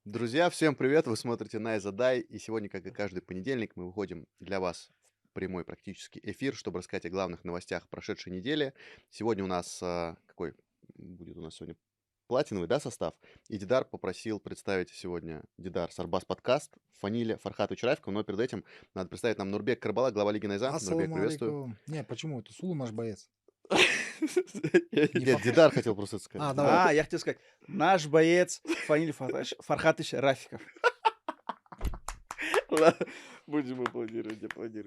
Друзья, всем привет! Вы смотрите «Най Задай», и сегодня, как и каждый понедельник, мы выходим для вас в прямой практически эфир, чтобы рассказать о главных новостях прошедшей недели. Сегодня у нас какой будет у нас сегодня платиновый, да, состав? И Дидар попросил представить сегодня Дидар Сарбас подкаст Фаниле Фархатович Райфков, но перед этим надо представить нам Нурбек Карбала, глава Лиги Найза. Нурбек, Ассаламу приветствую. алейкум. Не, почему? Это Сулу наш боец. Не Нет, похож? Дидар хотел просто сказать. А, Дидар. давай. Я хотел сказать, наш боец Фаниль Фархатович Рафиков. Ладно, будем аплодировать.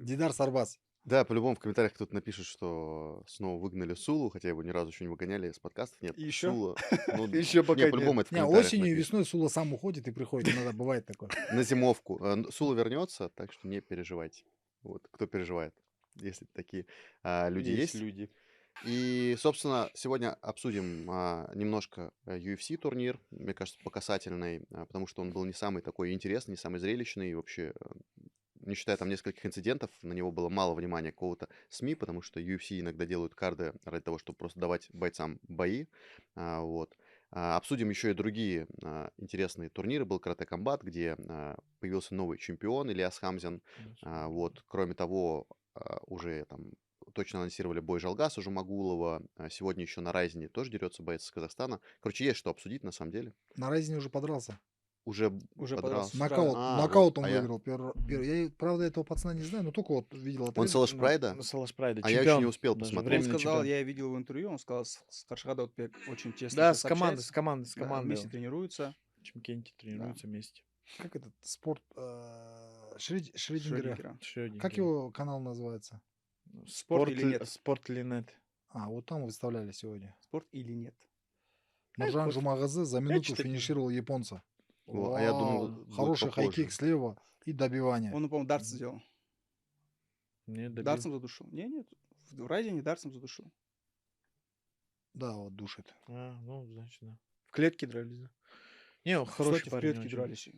Дидар Сарбас. Да, по-любому в комментариях кто-то напишет, что снова выгнали Сулу, хотя его ни разу еще не выгоняли с подкастов. Нет, И ещё? Сула. Ну, Ещё пока не, нет. по-любому это в Не, комментариях осенью и напишут. весной Сула сам уходит и приходит. Иногда бывает такое. На зимовку. Сула вернется, так что не переживайте. Вот, кто переживает, если такие люди есть. люди. И, собственно, сегодня обсудим немножко UFC турнир, мне кажется, показательный, потому что он был не самый такой интересный, не самый зрелищный, и вообще, не считая там нескольких инцидентов, на него было мало внимания какого-то СМИ, потому что UFC иногда делают карды ради того, чтобы просто давать бойцам бои. Вот. Обсудим еще и другие интересные турниры. Был Карате Комбат, где появился новый чемпион Ильяс Хамзин. Вот. Кроме того, уже там точно анонсировали бой Жалгаса Жумагулова. Сегодня еще на Райзене тоже дерется боец из Казахстана. Короче, есть что обсудить на самом деле. На Райзене уже подрался. Уже подрался. подрался. С утра. Нокаут вот, он я- выиграл. Я, правда, этого пацана не знаю, но только вот видел Он отрезок. Салаш Прайда? Салаш Прайда. А я еще не успел посмотреть. Он Временный сказал, я видел в интервью, он сказал, с Каршагада Отбек очень тесно Да, сейчас с командой, общается. с командой, с Да, командой. вместе тренируются. Чемкенти тренируются вместе. Как этот спорт Шрёдингера. Шрёдингера. Как его канал называется? Спорт или нет? Спорт или нет? Вот там выставляли сегодня. Спорт или нет? Нуржан вот Жумагазы за минуту читать не финишировал японца. А я думал, Вау, будет хороший попозже. хайкик слева и добивание. Он, по-моему, дартс сделал. Не добил. Дартсом задушил. Нет. В Райзене дартсом задушил. Да, вот душит. Ну, значит, да. В клетке дрались, да? Не, он Кстати, хороший в парень. клетке очень. дрались.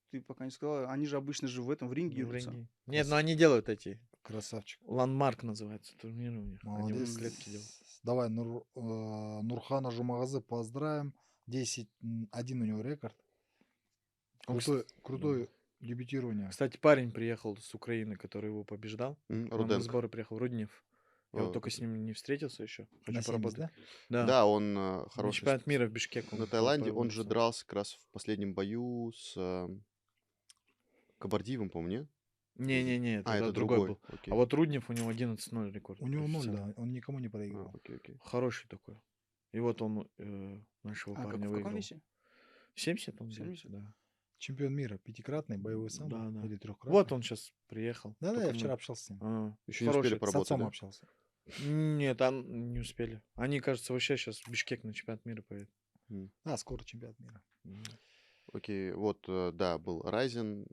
Ты пока не сказал, они же обычно же в этом, в ринге В дерутся. ринге. Нет, но они делают эти. Красавчик. Ландмарк называется турнир у них. Они Молодец. в клетке делают. Давай Нурхана Жумагазы поздравим. 10-1 у него рекорд. Он, Крутое дебютирование. Кстати, парень приехал с Украины, который его побеждал. Он на Руденко. сборы приехал, Руднев. Я вот только окей. с ним не встретился еще. Хочу На 70, поработать. да? Да, он На хороший. чемпионат мира в Бишкеке. На Таиланде он же дрался как раз в последнем бою с Кабардиевым, по-моему, не? Не-не-не, А, это это другой другой. был. Окей. А вот Руднев, у него 11-0 рекорд. У него 0, профессиональный. да. Он никому не проигрывал. Окей. Хороший такой. И вот он нашего А парня в выиграл. каком весе? 70 он 70? да. Чемпион мира, 5-кратный боевой самбо. Да. Или 3-кратный. Вот он сейчас приехал. Да, Только я мы- вчера общался с ним. Еще не Хороший. успели С поработать, отцом да? общался. Нет, не успели. Они, кажется, вообще сейчас в Бишкек на чемпионат мира поедут. Да, скоро чемпионат мира. Окей, вот, да, был Райзен.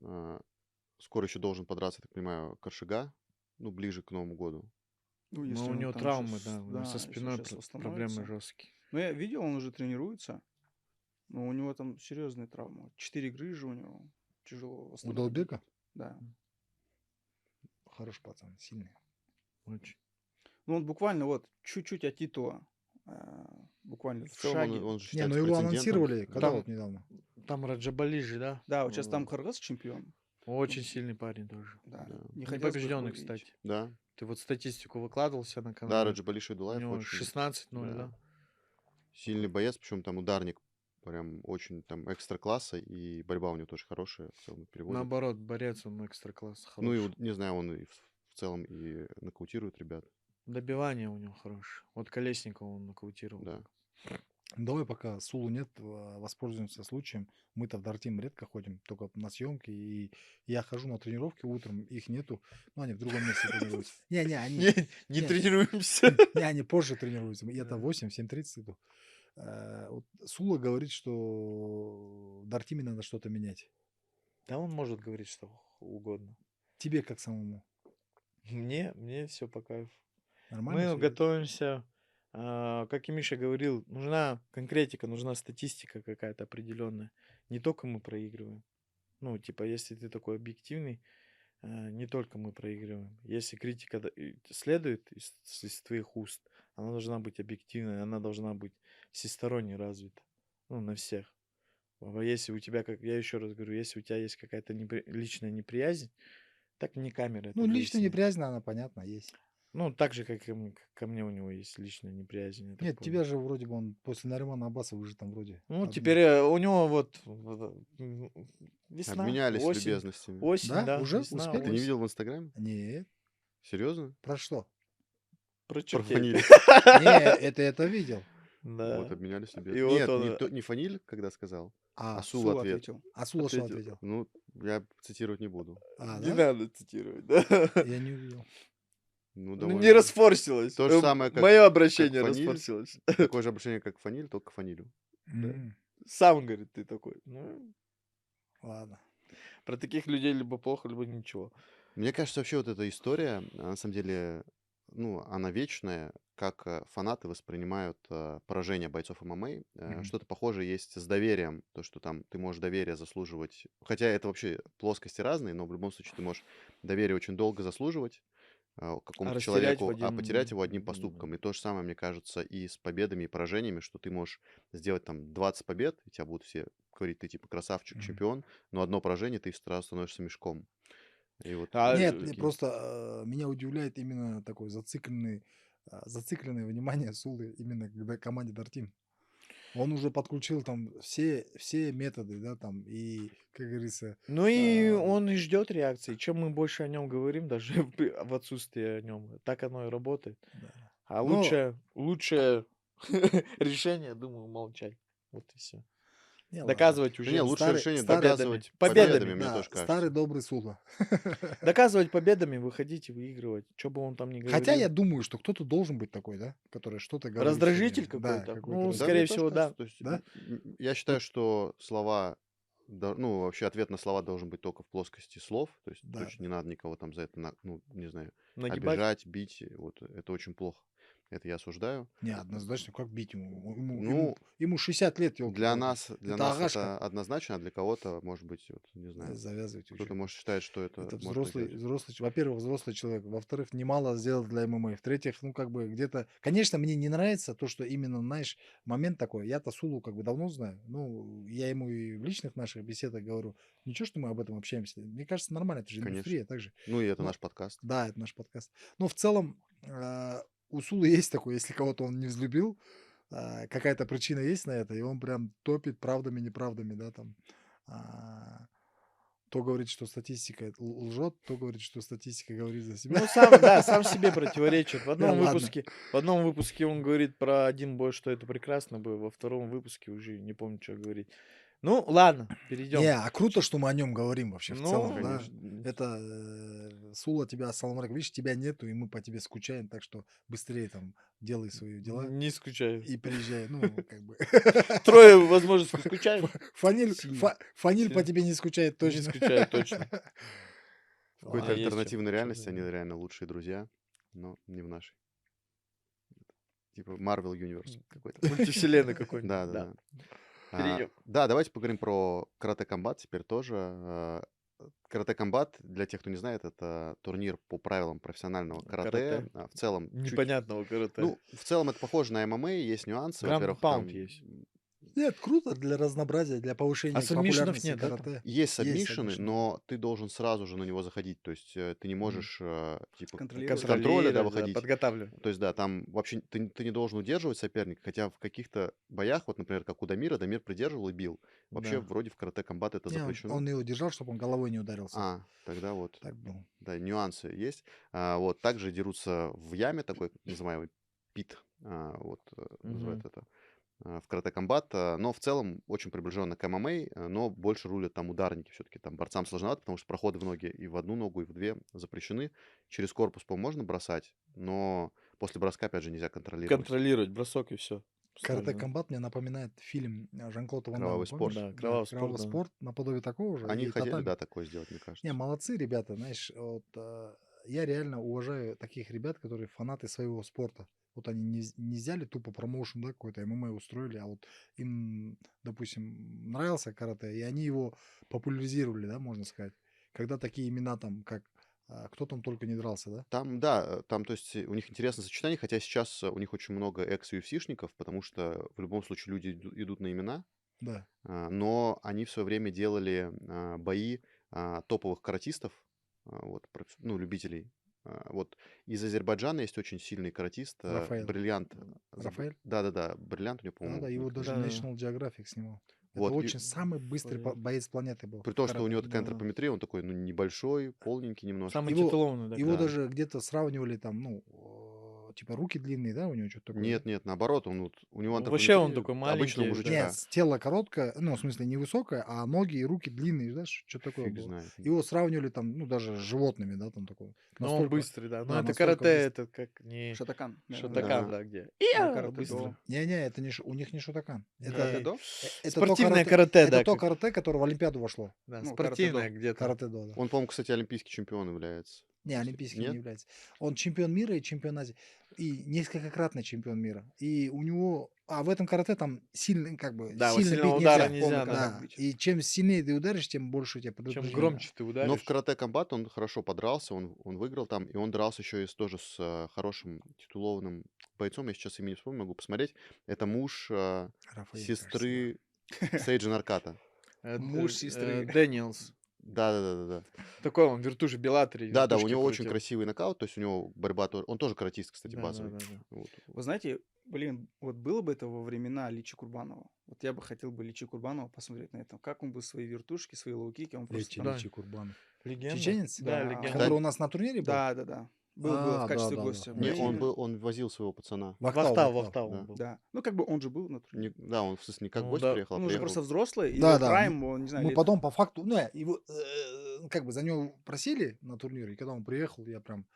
Скоро еще должен подраться, я так понимаю, Каршига. Ну, ближе к Новому году. Ну, если у он него там травмы, щас- да. У него со если спиной щас проблемы восстановится. жесткие. Ну, я видел, он уже тренируется. Но у него там серьезные травмы. 4 грыжи у него. Тяжело У восстановить. Долбека Да. хороший пацан, сильный. Очень. Ну, он буквально вот чуть-чуть от Титуа. Буквально в В целом, шаге. он же Не, считается ну его прецедентом. анонсировали, когда Там- вот недавно. Там Раджабалижи, да? Да, вот сейчас там Кыргыз чемпион. Очень сильный парень тоже. Да. Да. Не хотелось бы Непобежденный, его видеть. кстати. Да, Ты вот статистику выкладывался на да, канале. Раджабали У Шайдулаев него очень 16-0, да. да? сильный боец, причем там ударник прям очень там экстра класса, и борьба у него тоже хорошая, в целом переводит. Наоборот, борец, он экстра класс Ну хороший. и, вот, не знаю, он и в целом и нокаутирует ребят, Добивание у него хорошее. Вот Колесникова он нокаутировал. да. Давай, пока Сулу нет, воспользуемся случаем. Мы-то в Дартим редко ходим, только на съемки. И я хожу на тренировки утром, их нету. Ну, они в другом месте тренируются. Не, они... Не Нет. тренируемся. Не, они позже тренируются. Я-то 8-7:30 иду. Вот Сула говорит, что в Дартиме надо что-то менять. Да он может говорить что угодно. Тебе как самому? Мне все по кайфу. Нормально? Мы всё? готовимся, как и Миша говорил, нужна конкретика, нужна статистика какая-то определенная. Не только мы проигрываем. Ну, типа, если ты такой объективный, не только мы проигрываем. Если критика следует из твоих уст, она должна быть объективной, она должна быть всесторонне развита. Ну, на всех. А если у тебя, как я еще раз говорю, если у тебя есть какая-то личная неприязнь, так не камера Ну, это личная выяснит. неприязнь, она, понятно, есть. Ну, так же, как и ко мне у него есть личная неприязнь, я так Нет, понял. тебя же вроде бы он после Наримана Аббаса вы же там вроде Ну, одни. теперь у него вот весна, Обменялись осень, любезностями. осень, Да? да, Уже? весна, Успели? Ты не осень. видел в Инстаграме? Нет. Серьезно? Про что? Про Про чертей. фаниль. Не, это видел. Вот, Да. обменялись И любезностями. вот Нет, он не фаниль, когда сказал, а А, Сул Сул ответ. ответил. Асула что ответил. ответил? Ну, я цитировать не буду. Не Да? надо цитировать, да. Я не увидел. Ну, Ну, не довольно. расфорсилось. То же самое, как Мое обращение фаниль. расфорсилось. Такое же обращение, как фаниль, только к фанилю. Да. М, Сам, говорит, ты такой. Ну, Ладно. про таких людей либо плохо, либо ничего. Мне кажется, вообще вот эта история, на самом деле, ну, она вечная, как фанаты воспринимают поражение бойцов ММА. Мгм. Что-то похожее есть с доверием, то, что там ты можешь доверие заслуживать. Хотя это вообще плоскости разные, но в любом случае ты можешь доверие очень долго заслуживать А какому-то растерять в человеку, а потерять его одним один... поступком. И то же самое, мне кажется, и с победами и поражениями, что ты можешь сделать там 20 побед, и тебя будут все говорить, ты типа красавчик, Мгм. чемпион, но одно поражение, ты сразу становишься мешком. И вот А, Нет, такие. просто меня удивляет именно такое зацикленное внимание Сулы именно когда команде Дартим. Он уже подключил там все методы, да, там, и, как говорится, Ну и а, он и ждет реакции. Чем мы больше о нем говорим, даже в отсутствии о нем, так оно и работает. да. А Но, лучшее решение, думаю, молчать. Вот и все. не, ладно. Доказывать Да не, уже лучшее Старый, решение старый, доказывать Победами. победами, мне да, тоже старый кажется. добрый Сула. доказывать победами, выходить и выигрывать. Что бы он там ни Хотя я говорил. думаю, что кто-то должен быть такой, да, который что-то говорит. Раздражитель Да, какой-то? какой-то Ну, Да, скорее мне раздражитель. тоже всего, кажется. да. То есть, Да? я считаю, что слова, ну, вообще ответ на слова должен быть только в плоскости слов. То есть Да. точно не надо никого там за это, ну, не знаю, Нагибать. обижать, бить. Вот это очень плохо. Это я осуждаю. Не, однозначно, как бить ему? Ну, Ему 60 лет, для елки-палки. нас Это агашка. это однозначно, а для кого-то, может быть, вот, не знаю, Завязывайте кто-то уже. может считать, что это Это можно взрослый, сделать. во-первых, взрослый человек, во-вторых, немало сделал для ММА, в-третьих, ну, как бы где-то... Конечно, мне не нравится то, что именно, знаешь, момент такой, я-то Сулу как бы давно знаю, ну, я ему и в личных наших беседах говорю, ничего, что мы об этом общаемся, мне кажется, нормально, это же Конечно. индустрия, так же. Ну, и это Но, наш подкаст. да, это наш подкаст. Но в целом у Сулы есть такой, если кого-то он не взлюбил, какая-то причина есть на это, и он прям топит правдами, неправдами, да, там. а, То говорит, что статистика лжет, то говорит, что статистика говорит за себя. Ну, сам себе противоречит. В Да, одном ладно. выпуске он говорит про один бой, что это прекрасно было, во втором выпуске уже не помню, что говорить. Ну, ладно, Не, перейдем. а круто, что мы о нем говорим вообще в Ну, целом, да. конечно. Это Сула тебя, ассалам алейкум, видишь, тебя нету, и мы по тебе скучаем, так что быстрее там делай свои дела Не скучаю. и приезжай. Ну, как бы. Трое, возможно, скучаем. Фаниль Сильно. по Сильно. тебе не скучает Не точно. скучаю точно. В какой-то Ладно, есть альтернативной чё реальности они говорить. реально лучшие друзья, но не в нашей. Типа Marvel Universe какой-то. Мультивселенной какой-нибудь. Да, да, Да. да. Перейдем. Да, давайте поговорим про Карате Комбат теперь тоже. Карате Комбат, для тех, кто не знает, это турнир по правилам профессионального карате. Карате. В целом, Непонятного карате. ну, в целом это похоже на ММА, есть нюансы. Во-первых, Граунд-паунд там есть. Нет, круто для разнообразия, для повышения А сабмишенов популярности нет, да, там? карате. есть сабмишены, сабмишены. но ты должен сразу же на него заходить. То есть ты не можешь типа Контролировать. с контроля, да, Контролировать, да, выходить. подготавливать. То есть, да, там вообще ты не должен удерживать соперника, хотя в каких-то боях, вот, например, как у Дамира, Дамир придерживал и бил. Вообще, Да. вроде в карате комбат это Не, запрещено. он его держал, чтобы он головой не ударился. Тогда вот, Так было. да, нюансы есть. Вот, также дерутся в яме, такой так называемый пит, вот, называют это, в карате комбат. Но в целом очень приближенно к ММА, но больше рулят там ударники все-таки. Там борцам сложновато, потому что проходы в ноги и в одну ногу, и в две запрещены. Через корпус, по-моему, можно бросать, но после броска, опять же, нельзя контролировать. Контролировать бросок и все. Карате комбат мне напоминает фильм Жан-Клода Ван Кровавый Дамма, помнишь? спорт. Да, кровавый спорт, Кровавый да. спорт, наподобие такого же. Они и хотели, татами. да, такое сделать, мне Не, кажется. молодцы ребята, знаешь, вот я реально уважаю таких ребят, которые фанаты своего спорта. Вот они не взяли тупо промоушен, да, какой-то ММА устроили, а вот им, допустим, нравился карате, и они его популяризировали, да, можно сказать. Когда такие имена там, как кто там только не дрался, да? Там, да, там, то есть, у них интересное сочетание, хотя сейчас у них очень много экс-UFC-шников, потому что в любом случае люди идут на имена. Да. Но они в свое время делали бои топовых каратистов, вот, ну, любителей. Вот из Азербайджана есть очень сильный каратист, Рафаэль. Бриллиант. Рафаэль? Да-да-да, Бриллиант у него, Да, по-моему, его никнейм. даже Да. National Geographic снимал. Это Вот, и очень самый быстрый Рафаэль. боец планеты был при в том, что у карате. него такая Да. антропометрия, он такой, ну, небольшой, полненький немножко. Самый Его, титулованный, да, его Да. даже где-то сравнивали там, ну, типа руки длинные, да, у него что-то такое, да? Нет, наоборот, у него Ну, вообще он антропометрия такой обычного маленький, мужичка. Нет, тело короткое, ну, в смысле, не высокое, а ноги и руки длинные, знаешь, что такое Фиг было. знает. Его сравнивали там, ну, даже с животными, да, там такое. Но он Настолько, быстрый, да. Но да, это настолько карате, быстрый. это как не Шатакан. Шотакан, Да. да, где. Или карате Быстро. до. Не-не, это не, у них не шотакан. Карате Это, до? это то Спортивное карате, карате, это да. то как- карате, которое в Олимпиаду вошло. Да, Ну, спортивное карате-до. где-то. Карате-до, да. Он, по-моему, кстати, олимпийский чемпион является. Не, Если- олимпийским не Нет? является. Он чемпион мира и чемпион Азии. И несколькократный чемпион мира. И у него... А в этом карате там сильный, как бы, Да, вот сильно сильного бить удара нельзя. нельзя, Полный да. контакт Да. бить. И чем сильнее ты ударишь, тем больше у тебя Чем предупреждение. громче ты Но в ударишь. карате комбат он хорошо подрался, он выиграл там, и он дрался еще и тоже с хорошим титулованным бойцом, я сейчас имя не вспомню, могу посмотреть. Это муж Рафаэль, сестры Сейджа Нарката. Муж сестры. Дэниелс. Да. Такой он, вертуши, Беллатори, Да, у вертушки него очень крутил. красивый нокаут, то есть у него борьба тоже... Он тоже каратист, кстати, Да, базовый. да, да, да. Вот. Вы знаете, блин, вот было бы это во времена Личи Курбанова. Вот я бы хотел бы Личи Курбанова посмотреть на это. Как он бы свои вертушки, свои лоу-кики, он просто Лечи, там... Лечи Курбанов. Легенда. Чеченец? Да, Да, легенда. Который у нас на турнире был? Да. Был в А, качестве да. гостя. Не, Блин. он возил своего пацана. В Актау, В в Актау. Актау Да. он был. Да. Ну, как бы он же был на турнире. Да, он, в смысле, не как Ну гость да. приехал, а Он уже приехал. просто взрослый, и Да, его да. прайм, он, не знаю, Мы лет- потом по факту, ну, его, как бы за него просили на турнире, и когда он приехал, я прям,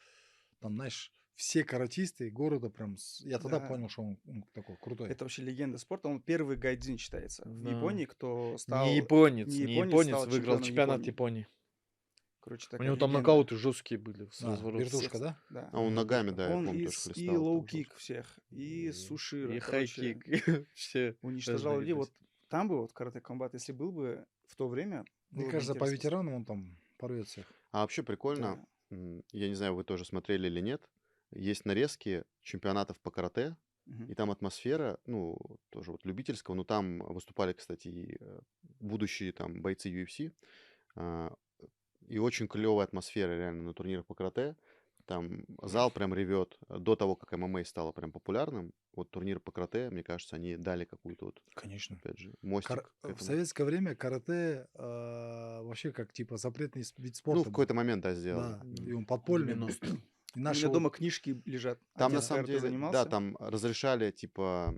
там, знаешь, все каратисты города прям, я тогда Да. понял, что он такой крутой. Это вообще легенда спорта. Он первый гайдзин считается в Да. Японии, кто стал... Не японец, не не японец, японец стал выиграл чемпионом чемпионат Японии. Японии. Короче, У такая него там легенда. нокауты жесткие были с Да, разворота. вертушка, Всех- да? Да. А он ногами, да, я Он помню, и, тоже с- и хлестал. там лоу-кик жестко. всех, и сушира. И короче, хайкик. Все. уничтожал людей. раздвигались. Вот там бы вот карате комбат, если был бы в то время... Мне было бы кажется, по интересно. ветеранам он там порвет всех. А вообще прикольно, Да. я не знаю, вы тоже смотрели или нет, есть нарезки чемпионатов по карате, Мгм. и там атмосфера, ну, тоже вот любительского, но там выступали, кстати, и будущие там бойцы UFC, а, и очень клевая атмосфера реально на турнирах по карате. Там зал прям ревет. До того, как ММА стало прям популярным, вот турниры по карате, мне кажется, они дали какую-то вот, Конечно. опять же, мостик к В этому. советское время карате вообще как типа запретный вид Ну, спорта в был. какой-то момент, да, сделали. Да, М. и он подпольный был. 90-е. И У наши меня вот- дома книжки лежат. Там на Отец самом карате деле, занимался. да, там разрешали, типа,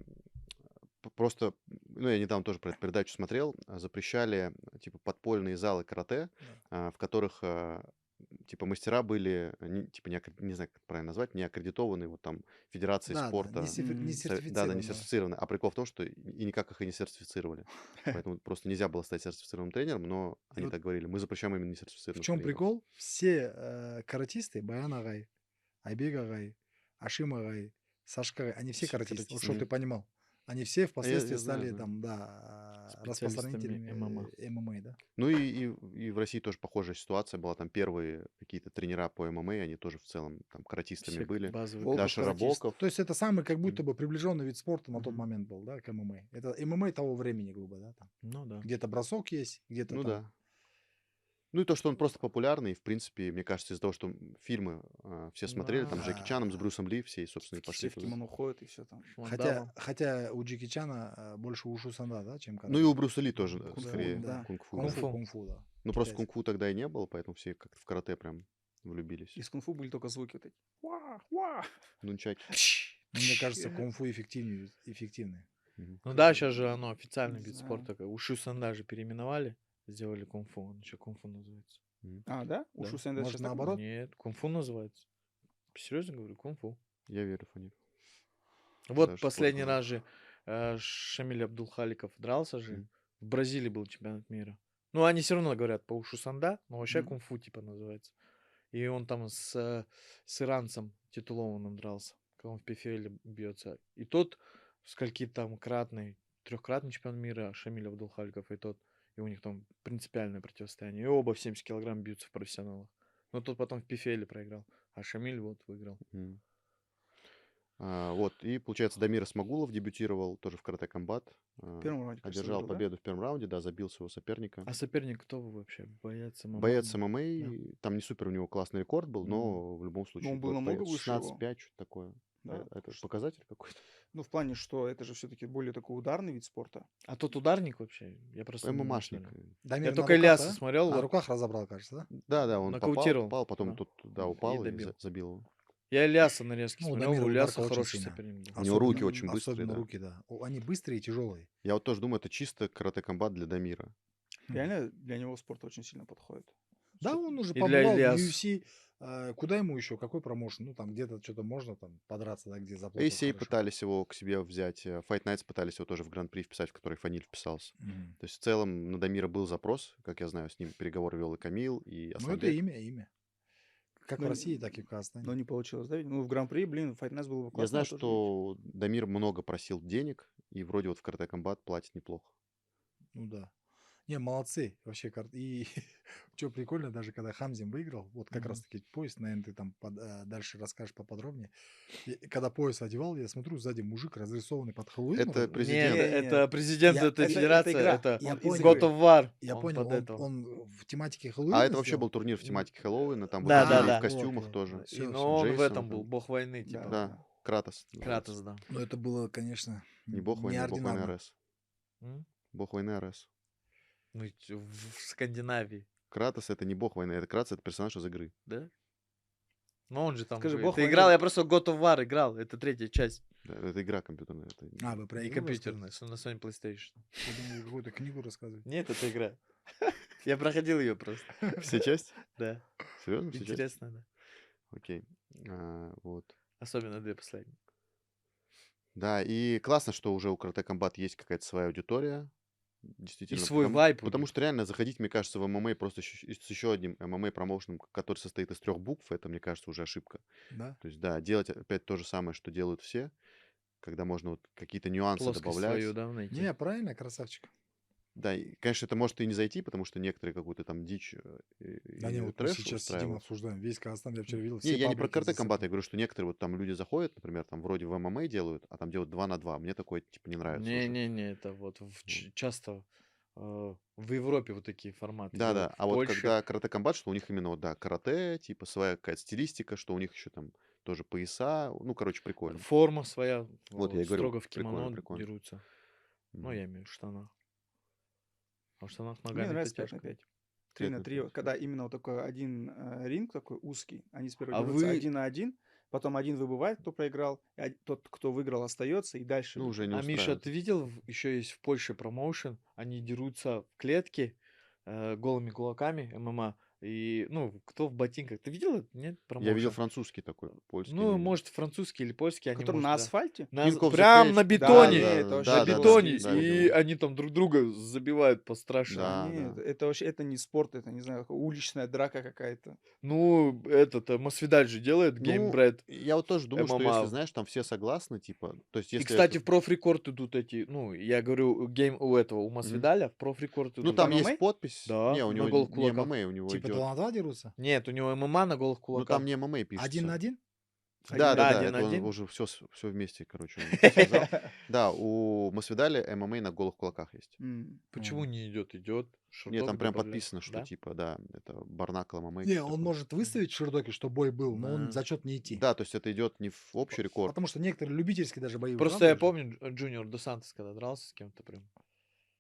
просто, ну, я недавно тоже про эту передачу смотрел, запрещали, типа, подпольные залы карате, в которых, типа, мастера были, типа, не знаю, как это правильно назвать, не аккредитованные, вот там, Федерации Да, спорта. не, не М. Да, не сертифицированные. сертифицированы. А прикол в том, что и никак их и не сертифицировали. Поэтому просто нельзя было стать сертифицированным тренером, но И они вот так говорили, мы запрещаем именно В несертифицированных чем тренеров. прикол? Все каратисты, Баян Агай, Айбек Агай, Ашим Агай, Сашка Агай, они все Все каратисты. Вот каратисты. чтобы ты понимал. Они все впоследствии я знаю, стали знаю. там, да, Специалистами распространителями ММА, да. Ну и в России тоже похожая ситуация была. Там первые какие-то тренера по ММА, они тоже в целом там каратистами Все были. базовые Волков Даша каратист. Рабоков. То есть это самый как будто бы приближенный вид спорта на тот Мгм. момент был, да, к ММА. Это ММА того времени, грубо, да, там. Ну да. Где-то бросок есть, где-то Ну там. да. Ну и то, что он просто популярный, и, в принципе, мне кажется, из-за того, что фильмы все смотрели, там, с Джеки Чаном, с Брюсом Ли, все, и, собственно, и пошли Все в туда. кимоно ходят и все там. Хотя у Джеки Чана больше ушу санда, да, чем карате. Ну и у Брюса Ли тоже, Кунг-фу, скорее, да. кунг-фу. да. Кунг-фу, Кунг-фу. кунг-фу, да. Ну просто Китайский. кунг-фу тогда и не было, поэтому все как-то в карате прям влюбились. Из кунг-фу были только звуки вот эти. Ва, ва. Нунчаки. Ну, мне кажется, кунг-фу эффективнее. Мгм. Ну да, сейчас же оно официальный Не вид знаю. спорта. Ушу санда же переименовали, сделали кунг-фу. Он еще кунг-фу называется. А, да? Да. Ушу Сэнда Может, сейчас так наоборот? Нет, кунг-фу называется. Серьезно говорю, кунг-фу. Я верю, Фаниль. Вот Даже последний спорю. раз же Шамиль Абдулхаликов дрался же. Мгм. В Бразилии был чемпионат мира. Ну, они все равно говорят по ушу санда, но вообще Мгм. кунг-фу типа называется. И он там с иранцем титулованным дрался, когда он в PFL бьется. И тот скольки там кратный, трехкратный чемпион мира Шамиль Абдулхаликов, и тот, и у них там принципиальное противостояние. И оба в 70 килограмм бьются в профессионалах. Но тот потом в PFL проиграл, а Шамиль вот выиграл. Мгм. Вот, и, получается, Дамир Исмагулов дебютировал тоже в карате комбат. В первом раунде, кажется, Одержал выиграл, да? победу в первом раунде, да, забил своего соперника. А соперник кто вы вообще? Боец ММА? Боец Да. ММА, там не супер у него классный рекорд был, Мгм. но в любом Но случае он был намного боец выше его. 16-5, что-то такое. Да, Это потому что, показатель какой-то. ну, в плане, что это же все-таки более такой ударный вид спорта. А тот ударник вообще? Я просто не ММАшник. смотрел. Дамир Я на только руках, Ильяса да? смотрел, На вот, руках разобрал, кажется, да? Да, он нокаутировал. попал, потом Да. тот, да, И упал и добил. забил его. Я Ильяса нарезки Ну, у смотрел, Дамира у Ильяса ударка очень хороший сильная. соперник был. У него руки Особенно, очень быстрые, особенно да. руки, да. Они быстрые и тяжелые. Я вот тоже думаю, это чисто карате-комбат для Дамира. Реально для него спорт очень сильно подходит. Да, Что- он уже И для побывал в Ильяса. UFC. Куда ему еще? Какой промоушен? Ну, там где-то что-то можно там подраться, да, где заплатят ACA хорошо. пытались его к себе взять, Fight Nights пытались его тоже в Гран-при вписать, в который Фаниль вписался. Мгм. То есть в целом на Дамира был запрос, как я знаю, с ним переговоры вел и Камил, и Ну, это Асланбек. имя. Как в Но, России, так и в но Казахстане. не получилось, да? Ну, в Гран-при, блин, Fight Nights было бы Я классно знаю, тоже видеть. что Дамир много просил денег, и вроде вот в карате-комбат платит неплохо. Ну да. Не, молодцы. Вообще, и что прикольно, даже когда Хамзин выиграл, вот как Мгм. раз таки пояс, наверное, ты там дальше расскажешь поподробнее. И когда пояс одевал, я смотрю, сзади мужик разрисованный под Хэллоуин. Это Нет, президент. это президент Я- этой это федерации, игра. это Я Он из понял. God игры. of War. Я Он понял, под этого. он в тематике А Хэллоуина это вообще сделал? был турнир в М, тематике Хэллоуина, там Да, вот да, люди да. в костюмах Вот. тоже. И, Всё, но всё. он в Джейсон этом был, там. бог войны, Да, типа. Да, да. Кратос называется. Кратос, да. Но это было, конечно, Не бог войны, бог войны неординарно. РС. М? Бог войны РС. Ну, в Скандинавии, Кратос это не бог войны, это Кратос это персонаж из игры. да? Но он же там... Скажи, бог Ты войны... играл, я просто God of War играл, это третья часть. Да, это игра компьютерная. Это... Вы про Не игру компьютерная, рассказываете? на Sony PlayStation. Я думаю, вы какую-то книгу рассказываете. Нет, это игра. Я проходил ее просто. Все части? Да. Серьезно, все части? Интересно, да. Окей. Вот. Особенно две последние. Да, и классно, что уже у Карате Комбат есть какая-то своя аудитория. И Действительно, свой потому, вайб у потому них. что реально заходить, мне кажется, в ММА просто с еще одним ММА промоушеном, который состоит из 3 букв, это, мне кажется, уже ошибка. Да? То есть, да, делать опять то же самое, что делают все, когда можно вот какие-то нюансы Плоскость добавлять. свою, да, найти. Не, правильно, красавчик. Да, и, конечно, это может и не зайти, потому что некоторые какую-то там дичь Да не, и вот мы трэш сейчас сидим, устраивают. обсуждаем. Весь Казахстан, я вчера видел, Не, все я не про паблики карате комбат, я засыпаны. говорю, что некоторые вот там люди заходят, например, там вроде в ММА делают, а там делают 2 на 2. Мне такое типа не нравится уже. Не-не-не, это вот часто в Европе вот такие форматы Да, делают. да. А В вот Польше. когда карате комбат, что у них именно вот, да, карате, типа своя какая-то стилистика, что у них еще там тоже пояса, ну, короче, прикольно. Форма своя, Вот я и говорю, строго в прикольно, кимоно прикольно. дерутся. Ну, Мгм. я имею в штанах. А в штанах Мне ногами это нравится 5 на тяжко. 5. 3 на 3. 5 на 5. Когда именно вот такой один ринг такой узкий, они сперва А дерутся вы... 1 на 1, потом один выбывает, кто проиграл, и тот, кто выиграл, остается, и дальше Ну, идут. уже не А Миша, устраивает. ты видел, еще есть в Польше промоушен, они дерутся в клетке голыми кулаками, ММА, и, ну, кто в ботинках. Ты видел это? Нет, Я видел промоушен? французский такой, польский Ну, не видел. может, французский или польский, они, Который может, на да. асфальте? King of the Прям Cage. на Да, бетоне, не, это да, вообще на да, да, бетоне, да, и видел. они там друг друга забивают по страшному. Да, Да, нет, да. это вообще, это не спорт, это, не знаю, уличная драка какая-то. Ну, этот, Масвидаль же делает Ну, геймбред, я вот тоже думаю, что если, ММА. знаешь, там все согласны, типа, то есть И, если кстати, это... в профрекорд идут эти, ну, я говорю, гейм у этого, у Мгм. Масвидаля в профрекорд Ну, идут. там ММА? есть подпись. Да, Не, у на него голых не кулаках. ММА, у него Типа идет... 2 на 2 дерутся? Нет, у него ММА на голых Ну, там кулаках. не ММА пишется. 1 на 1? Да, Один да, Да, да, один это на он один. уже все вместе, короче, он связал. Да, у Масвидаля ММА на голых кулаках есть. Почему не идет? Идет. Нет, Шорток там прям добавляет. подписано, что Да? типа, да, это Барнакл ММА. Не, что-то он такое. может выставить в ширдоке, что бой был, но он Да. зачет не идти. Да, то есть это идет не в общий рекорд. Потому что некоторые любительские даже бои Просто я выкладывают же. помню Джуниор До Сантос, когда дрался с кем-то прям.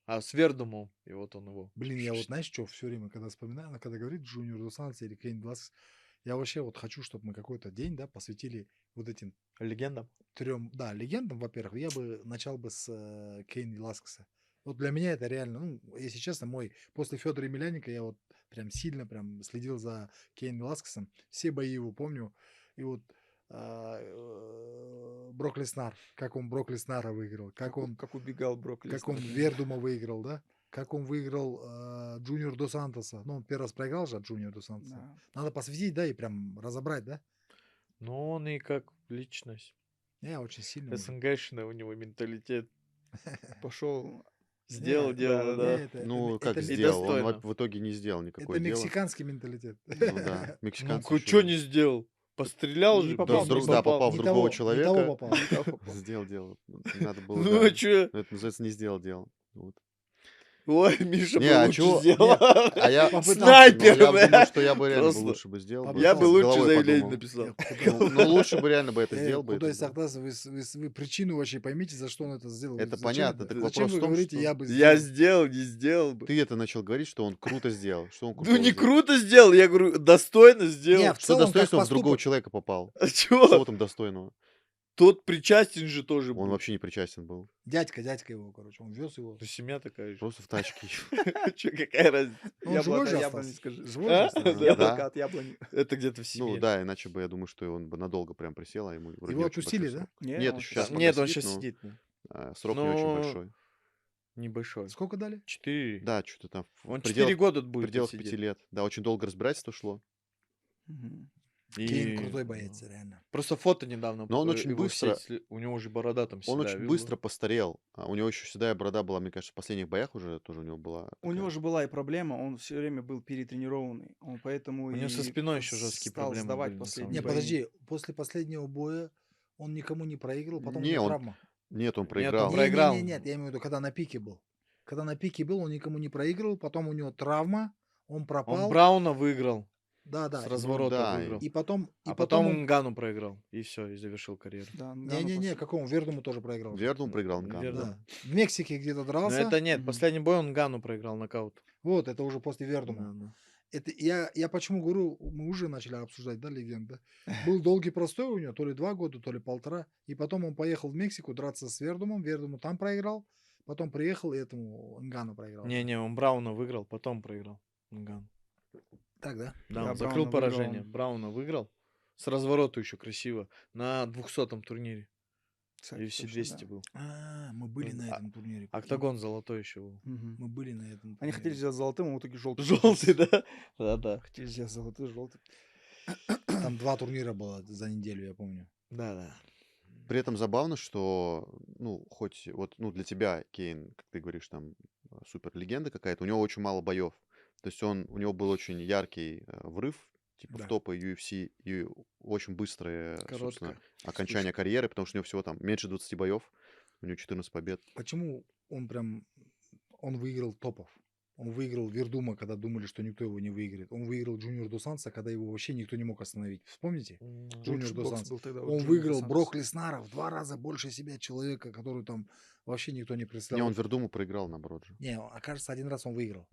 А с Вердумом, и вот он его. Блин, я вот, знаешь, что все время, когда вспоминаю, ну, когда говорит Джуниор Дос Сантос или Кейн Веласкес, я вообще вот хочу, чтобы мы какой-то день, да, посвятили вот этим Легенда. 3, да, легендам, во-первых. Я бы начал бы с Кейн Веласкеса. Вот для меня это реально, ну, если честно, после Федора Емельяненко я вот прям сильно прям следил за Кейн Веласкесом. Все бои его помню. И вот Брок Леснар, как он Брок Леснара выиграл, как убегал Брок как он Леснар. Вердума выиграл, да? Как он выиграл Джуниор До Сантоса. Ну, он первый раз проиграл же от Джуниор До Сантоса. Да. Надо посвятить, да, и прям разобрать, да? Но он и как личность. Я очень сильно. мужик. СНГшный у него менталитет. Пошел. Сделал Не, дело, да, да. не, это- Ну, это- как это- сделал? Он достойно. в итоге не сделал никакое Это дело. мексиканский менталитет. Ну да, Ну, мексиканцы что еще... не сделал? Пострелял Не же, попал, блин, не Да, попал в Не другого того человека. попал. Не того попал. Сделал дело. Надо было, Ну, а да. чё? Это называется не сделал дело. Вот. Ой, Миша Не, бы а лучше чего? сделал. А я, Попытался. Снайпер, я думаю, бля. что я бы реально бы Просто. лучше бы сделал бы. Я бы Попытался. С лучше головой заявление подумал. написал. Ну, лучше бы реально бы это сделал бы. Куда это да. Сагдас, вы причину вообще поймите, за что он это сделал. Это Зачем понятно. Так зачем вопрос вы в том, говорите, что я бы Я сделал? сделал, не сделал бы. ты это начал говорить, что он круто сделал. Что он Ну, крутого не сделал? круто сделал, я говорю, достойно Не, сделал. в Что целом, как достоинство он в другого поступок. человека попал? А Чего чё? там достойного? Тот причастен же тоже Он был. вообще не причастен был. Дядька его, короче, он вез его. Ну, семья такая же. Просто в тачке. Чё, какая разница? Ну, он живой Яблоко же от яблони, остался. скажи. Живой же А? остался. Да. Яблоко Да. от яблони. Это где-то в Ну семье. да, иначе бы я думаю, что он бы надолго прям присел, а ему вроде Его не очень отпустили, большой да? срок. Не, Нет, он еще щас сейчас сидит. Нет, он пока сейчас но сидит. Ну, срок не очень но большой. небольшой. Сколько дали? 4. Да, что-то там в Он 4 пределах, года в будет пределах 5 отсидеть. лет. Да, очень долго разбирательство шло. Мгм. Кейн И крутой боец, реально. просто фото недавно Но он очень его в быстро, сеть у него уже борода там он седая, очень видел, быстро да? постарел. У него еще седая борода была, мне кажется, в последних боях уже тоже у него была У него такая. же была и проблема, он все время был перетренированный. Он поэтому У него со и спиной еще жесткие стал проблемы сдавать были, на самом последние Не, деле. бои. подожди, после последнего боя он никому не проиграл, потом у Не, него он, травма. нет, он Нет, он проиграл. проиграл. Нет, я имею в виду, когда на пике был. Когда на пике был, он никому не проиграл, потом у него травма, он Он пропал. Брауна выиграл, Да, с да. разворота да, выиграл. И потом А потом он... Нгану проиграл. И все, и завершил карьеру. Да, Нгану Не-не-не, после- какому? Вердуму тоже проиграл. же. Вердум проиграл Нгану, Вердум. да. Да. В Мексике где-то Но дрался. это нет, Мгм. последний бой он Нгану проиграл нокаут. Вот, это уже после Вердума. Да, да. Это я почему говорю, мы уже начали обсуждать, да, легенда. Был долгий простой у него, то ли 2 года, то ли 1,5. И потом он поехал в Мексику драться с Вердумом. Вердуму там проиграл. Потом приехал и этому Нгану проиграл. Не-не, он Брауна выиграл, потом проиграл Нгану. Так, да? Да, Да, он закрыл Брауна выиграл поражение. он. Брауна выиграл. С развороту еще красиво. На 200-м турнире. Кстати, UFC точно, 200 да. был. Мы были на А- этом турнире. прикинь. Октагон золотой еще был. Мгм. Мы были на этом Они хотели турнире. сделать золотым, а в итоге желтый. Желтый, да? Да-да. Хотели сделать золотой, желтый. Там 2 турнира было за неделю, я помню. Да-да. При этом забавно, что, ну, хоть вот, ну, для тебя, Кейн, как ты говоришь, там, супер легенда какая-то, у него очень мало боев. То есть у него был очень яркий врыв, типа в Да. топы UFC, и очень быстрое, собственно, Короткая окончание вспышка. карьеры, потому что у него всего там меньше 20 боев, у него 14 побед. Почему он выиграл топов? Он выиграл Вердума, когда думали, что никто его не выиграет. Он выиграл Джуниор Дос Сантоса, когда его вообще никто не мог остановить. Вспомните? Джуниор Лучший Дос бокс Сантос. был тогда. вот Он Джуниор выиграл Дос Сантос. Брок Леснара в 2 раза больше себя человека, который там вообще никто не Не, представлял. он Вердуму проиграл, наоборот же. Не, окажется, 1 раз он выиграл.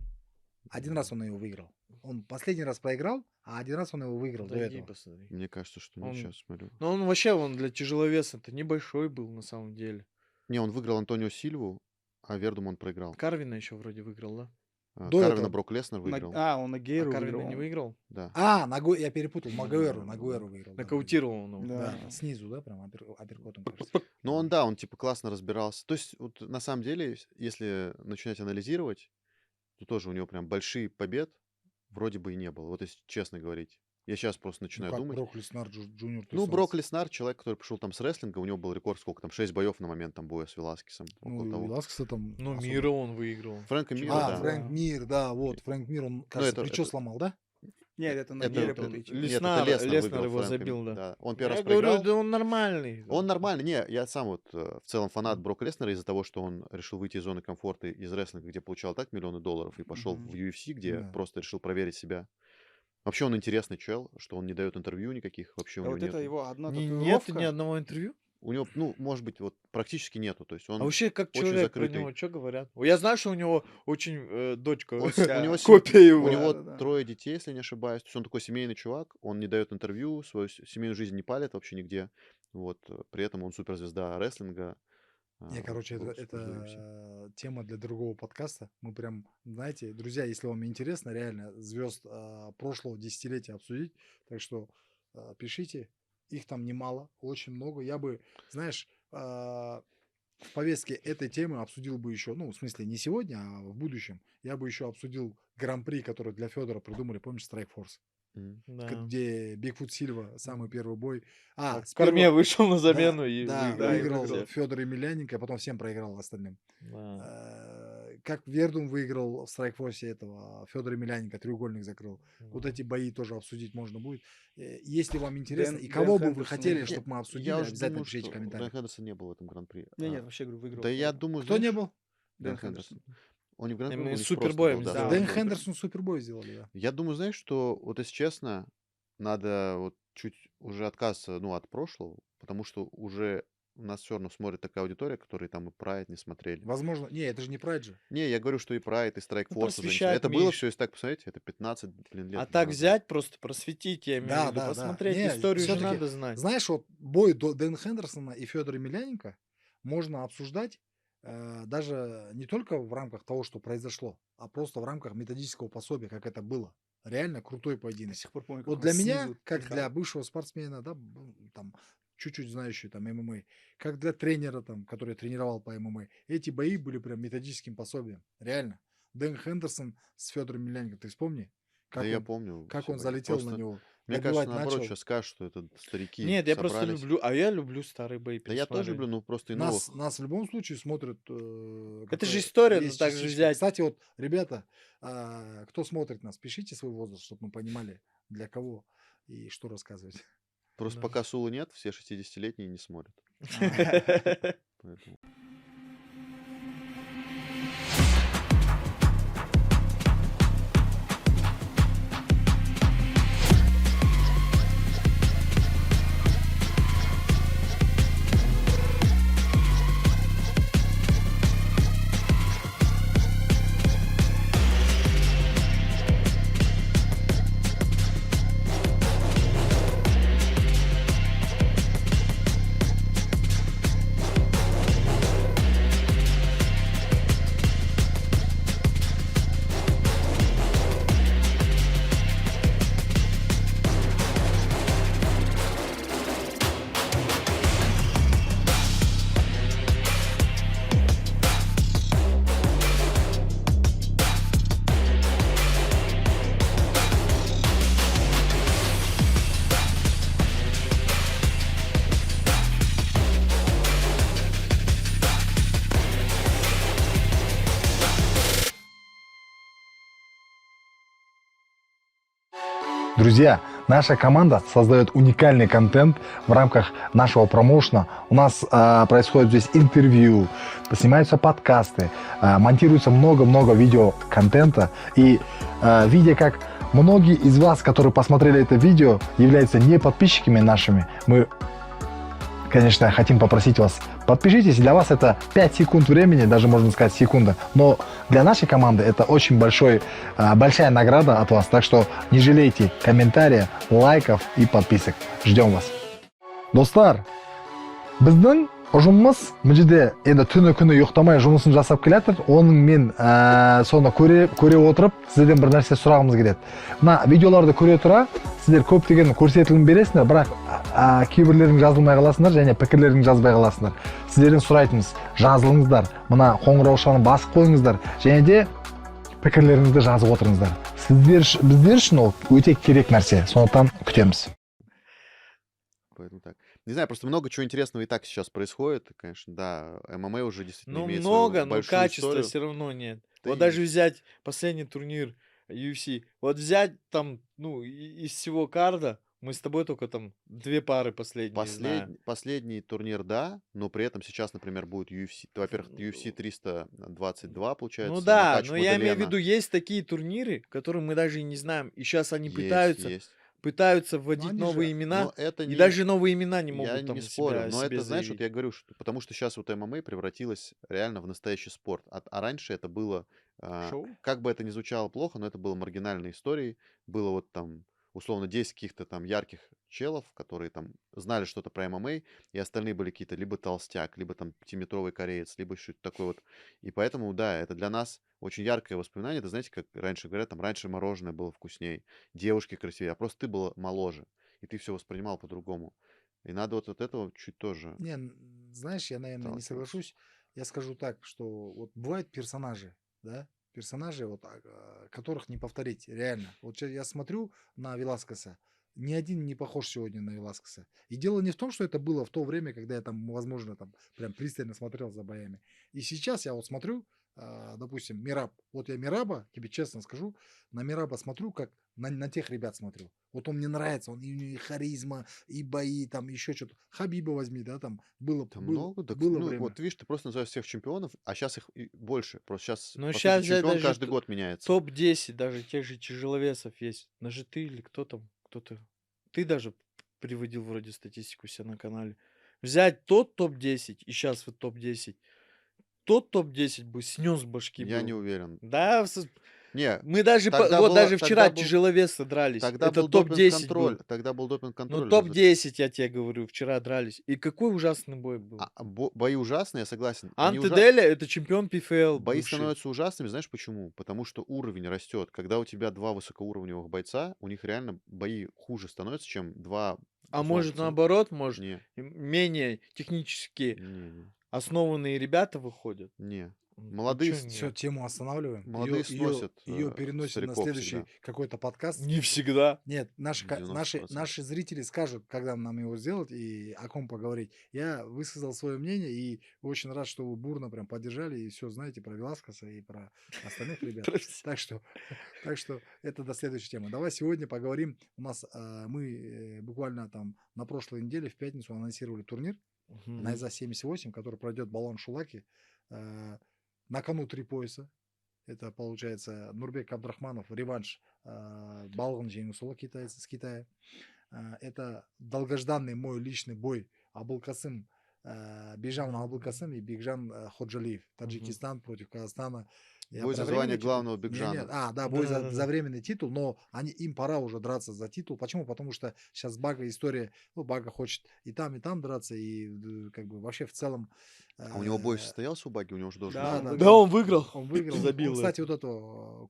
1 раз он его выиграл. Он последний раз проиграл, а 1 раз он его выиграл до Зайди, этого. посмотри. Мне кажется, что Он- не сейчас смотрю. Ну, он вообще, он для тяжеловеса-то небольшой был на самом деле. Не, он выиграл Антонио Сильву, а Вердум он проиграл. Карвина еще вроде выиграл, да? До Карвина этого. Брок Леснер На- выиграл. А, он на А Гейру Карвина не выиграл. выиграл? Да. Я перепутал. Магуэру выиграл. да, Нокаутировал он его. Да. Да, снизу, да, прям апперкотом, кажется. Но он, да, он типа классно разбирался. То есть, вот на самом деле, если начинать анализировать, то тоже у него прям большие побед вроде бы и не было. Вот если честно говорить. Я сейчас просто Ну начинаю как думать. Брок Леснар, Джуниор Дос Ну, Сантос. Брок Леснар, человек, который пришел там с рестлинга, у него был рекорд, сколько там, 6 боев на момент там боя с Веласкесом. Около Ну, и того. Веласкеса там Ну, особо. Мира он выиграл. Фрэнка Мира, А, да. Фрэнк Мир, да, вот, Фрэнк Мир, он, кажется, это- плечо это- сломал, да? Нет, это на Это Гейре вот был он- третий. Нет, Леснар- это Леснар Леснар выиграл его Фрэнка забил, Ми- да. Он первый Я раз проиграл. говорю, да он нормальный. Он нормальный. Не, я сам вот в целом фанат Брока Леснера из-за того, что он решил выйти из зоны комфорта из рестлинга, где получал так миллионы долларов, и пошел Мгм. в UFC, где Да. просто решил проверить себя. Вообще он интересный чел, что он не дает интервью никаких, вообще у А него вот это нету. его одна Нет татуировка. ни одного интервью? У него, ну, может быть, вот практически нету. То есть он А вообще, как очень человек закрытый. про него, что говорят? Я знаю, что у него очень дочка, Он Да. у него копия У его. него Да-да-да. 3 детей, если не ошибаюсь. То есть он такой семейный чувак, он не дает интервью, свою семейную жизнь не палит вообще нигде. Вот. При этом он суперзвезда рестлинга. Не, короче, был это супер UFC. тема для другого подкаста. Мы прям, знаете, друзья, если вам интересно, реально звезд прошлого десятилетия обсудить, так что пишите. Их там немало, очень много. Я бы, знаешь, в повестке этой темы обсудил бы еще, ну, в смысле, не сегодня, а в будущем. Я бы еще обсудил гран-при, который для Федора придумали, помнишь, Strike Force, Да. где Бигфут Сильва, самый первый бой. В с корме первого- вышел на замену и да, выиграл. да, и выиграл выиграл. Федор Емельяненко, а потом всем проиграл остальным. Да. как Вердун выиграл в Страйкфорсе этого Федора Емельяненко, треугольник закрыл. Вот Да. эти бои тоже обсудить можно будет. Если вам интересно, и Дэн кого бы вы Хендерсон хотели, выиграл. чтобы мы обсудили, Я уже обязательно думаю, пишите в что Дэн комментариях. Хендерсон не был в этом гран-при. Нет, вообще, говорю, выиграл Да я кто-то. думаю, Кто не знаешь, был? Дэн Дэн Хендерсон. Хендерсон. Он не в гран-при Мы был, у них супербоем просто был, да. Да, сделали. Дэн он был Хендерсон супербой сделали, да. Я думаю, знаешь, что вот если честно, надо вот чуть уже отказаться, ну, от прошлого, потому что уже у нас все равно смотрит такая аудитория, которые там и Pride не смотрели. Возможно, не, это же не Pride же. Не, я говорю, что и Pride, и Strike Ну, Force уже не смотрели. просвещать, Это было Миш. все, если так посмотреть, это 15, блин, А лет так назад. взять просто, просветить, я имею в Да, виду, да, да. посмотреть Не, историю же все-таки, надо знать. знаешь, вот бой Дэна Хендерсона и Федора Емельяненко можно обсуждать даже не только в рамках того, что произошло, а просто в рамках методического пособия, как это было. Реально крутой До поединок. сих пор помню, как Вот он для меня, снизу как пихал. для бывшего спортсмена, да, там, чуть-чуть знающего там ММА, как для тренера, там, который тренировал по ММА, эти бои были прям методическим пособием. Реально. Дэн Хендерсон с Федором Емельяненко, ты вспомни, Да я помню как все он бои. залетел на Просто, него, мне добивать кажется, наоборот, начал. сейчас скажут, что это старики Нет, я просто собрались. люблю, а я люблю старые бои Да я тоже пересматривать. люблю, но просто и новых. Нас в любом случае смотрят. Это же история, ну есть так же частичка. взять. Кстати, вот, ребята, кто смотрит нас, пишите свой возраст, чтобы мы понимали, для кого и что рассказывать. Просто Да. пока Сулы нет, все 60-летние не смотрят. Поэтому. Друзья, наша команда создает уникальный контент в рамках нашего промоушена. У нас происходит здесь интервью, снимаются подкасты, монтируется много-много видеоконтента. И видя, как многие из вас, которые посмотрели это видео, являются не подписчиками нашими, мы, конечно, хотим попросить вас, подпишитесь. Для вас это 5 секунд времени, даже можно сказать секунда. Но для нашей команды это очень большая награда от вас. Так что не жалейте комментариев, лайков и подписок. Ждем вас. Достар, біздің ұжымымыз бұл жерде енді түні күні ұйықтамай жұмысын жасап келатыр. Оның мен соны көре отырып сіздерден бір нәрсе сұрағымыз келеді. Мына видеоларды көре тұра сіздер көптеген көрсетілім бересіңдер, бірақ кейбірлерің жазылмай қаласыңдар және пікірлерің жазбай қаласыңдар. Сіздерден сұрайтынымыз, жазылыңыздар, мына қоңыраушаны басып қойыңыздар және де пікірлеріңізді жазып отырыңыздар. Біздер үшін ол өте керек нәрсе. Сондықтан күтеміз. Поэтому так. Не знаю, просто много чего интересного и так сейчас происходит. Конечно, да, ММА уже действительно Ну, имеет много, свою но большую качества историю. все равно нет. Да Вот и- даже взять последний турнир UFC. Вот взять там, ну, из всего карда, мы с тобой только там 2 пары последние знаем. Последний турнир, да, но при этом сейчас, например, будет UFC. Во-первых, UFC 322, получается. Ну да, Макач но я имею в Мадалена. виду, есть такие турниры, которые мы даже и не знаем. И сейчас они Есть. пытаются вводить они новые же- имена, Но это и не... даже новые имена не Я могут там не спорю, себя, но себе это, знаешь, вот заявить. я говорю, что, потому что сейчас вот ММА превратилось реально в настоящий спорт. А раньше это было, Шоу? как бы это ни звучало плохо, но это было маргинальной историей. Было вот там, условно, 10 каких-то там ярких челов, которые там знали что-то про ММА, и остальные были какие-то либо толстяк, либо там 5-метровый кореец, либо что-то такое вот. И поэтому, да, это для нас очень яркое воспоминание. Это, знаете, как раньше говорят, там, раньше мороженое было вкуснее, девушки красивее, а просто ты был моложе, и ты все воспринимал по-другому. И надо вот от этого чуть тоже... Не, знаешь, я, наверное, не Сталкивался. соглашусь. Я скажу так, что вот бывают персонажи, да, персонажи, вот, которых не повторить, реально. Вот щас я смотрю на Веласкеса, ни один не похож сегодня на Веласкеса. И дело не в том, что это было в то время, когда я там, возможно, там прям пристально смотрел за боями. И сейчас я вот смотрю допустим, Мираб. Вот я Мираба, тебе честно скажу, на Мираба смотрю, как на тех ребят смотрю. Вот он мне нравится, он и харизма, и бои, там еще что-то. Хабиба возьми, да, там Там много, так, было ну время. вот видишь, ты просто называешь всех чемпионов, а сейчас их и больше. Просто сейчас, Но по сути, сейчас взять чемпион даже каждый год меняется. топ-10 даже тех же тяжеловесов есть. Даже ты или кто там, кто-то. Ты даже приводил вроде статистику у себя на канале. Взять тот топ-10 и сейчас вот топ-10. Тот топ-10 бы снес башки Я был не бы. уверен. Да, Не, мы даже тогда вот было, даже вчера тогда был, тяжеловесы дрались. тогда Это был топ-10 допинг-контроль, был. тогда был Ну, допинг-контроль. топ-10, я тебе говорю, вчера дрались. И какой ужасный бой был. Бои ужасные, я согласен. Они Анте Деля это чемпион PFL Бои бывший. становятся ужасными, знаешь почему? Потому что уровень растет. Когда у тебя два высокоуровневых бойца, у них реально бои хуже становятся, чем два, А условно, может наоборот, может Не, менее технически не, основанные ребята выходят. не. Ну, Молодые, чё Все, нет? тему останавливаем. молодые сносят Ее переносим на стариков следующий всегда. какой-то подкаст. Не всегда. Нет, наши, В 90%. наши зрители скажут, когда нам его сделать и о ком поговорить. Я высказал свое мнение и очень рад, что вы бурно прям поддержали и все знаете про Веласкеса и про остальных ребят. Так что это до следующей темы. Давай сегодня поговорим. У нас мы буквально там на прошлой неделе в пятницу анонсировали турнир Найза 78, который пройдет Балуан Шулаки. На кону 3 пояса. Это получается Нурбек Абдрахманов, реванш Балган Жеңісұлы китайец с Китая. Это долгожданный мой личный бой Абулкасым, Бигжан Абулкасым и Бигжан Ходжалиев. Таджикистан против Казахстана. Я Бой про за звание временный титул? главного Не, Бигжана. да, бой за временный титул, но им пора уже драться за титул. Почему? Потому что сейчас Бага история, ну, Бага хочет и там драться, и как бы вообще в целом... А у него бой состоялся у Баги? У него же должен Да, был он быть. Да, он выиграл. Он выиграл. Забил Он, кстати, это. вот этого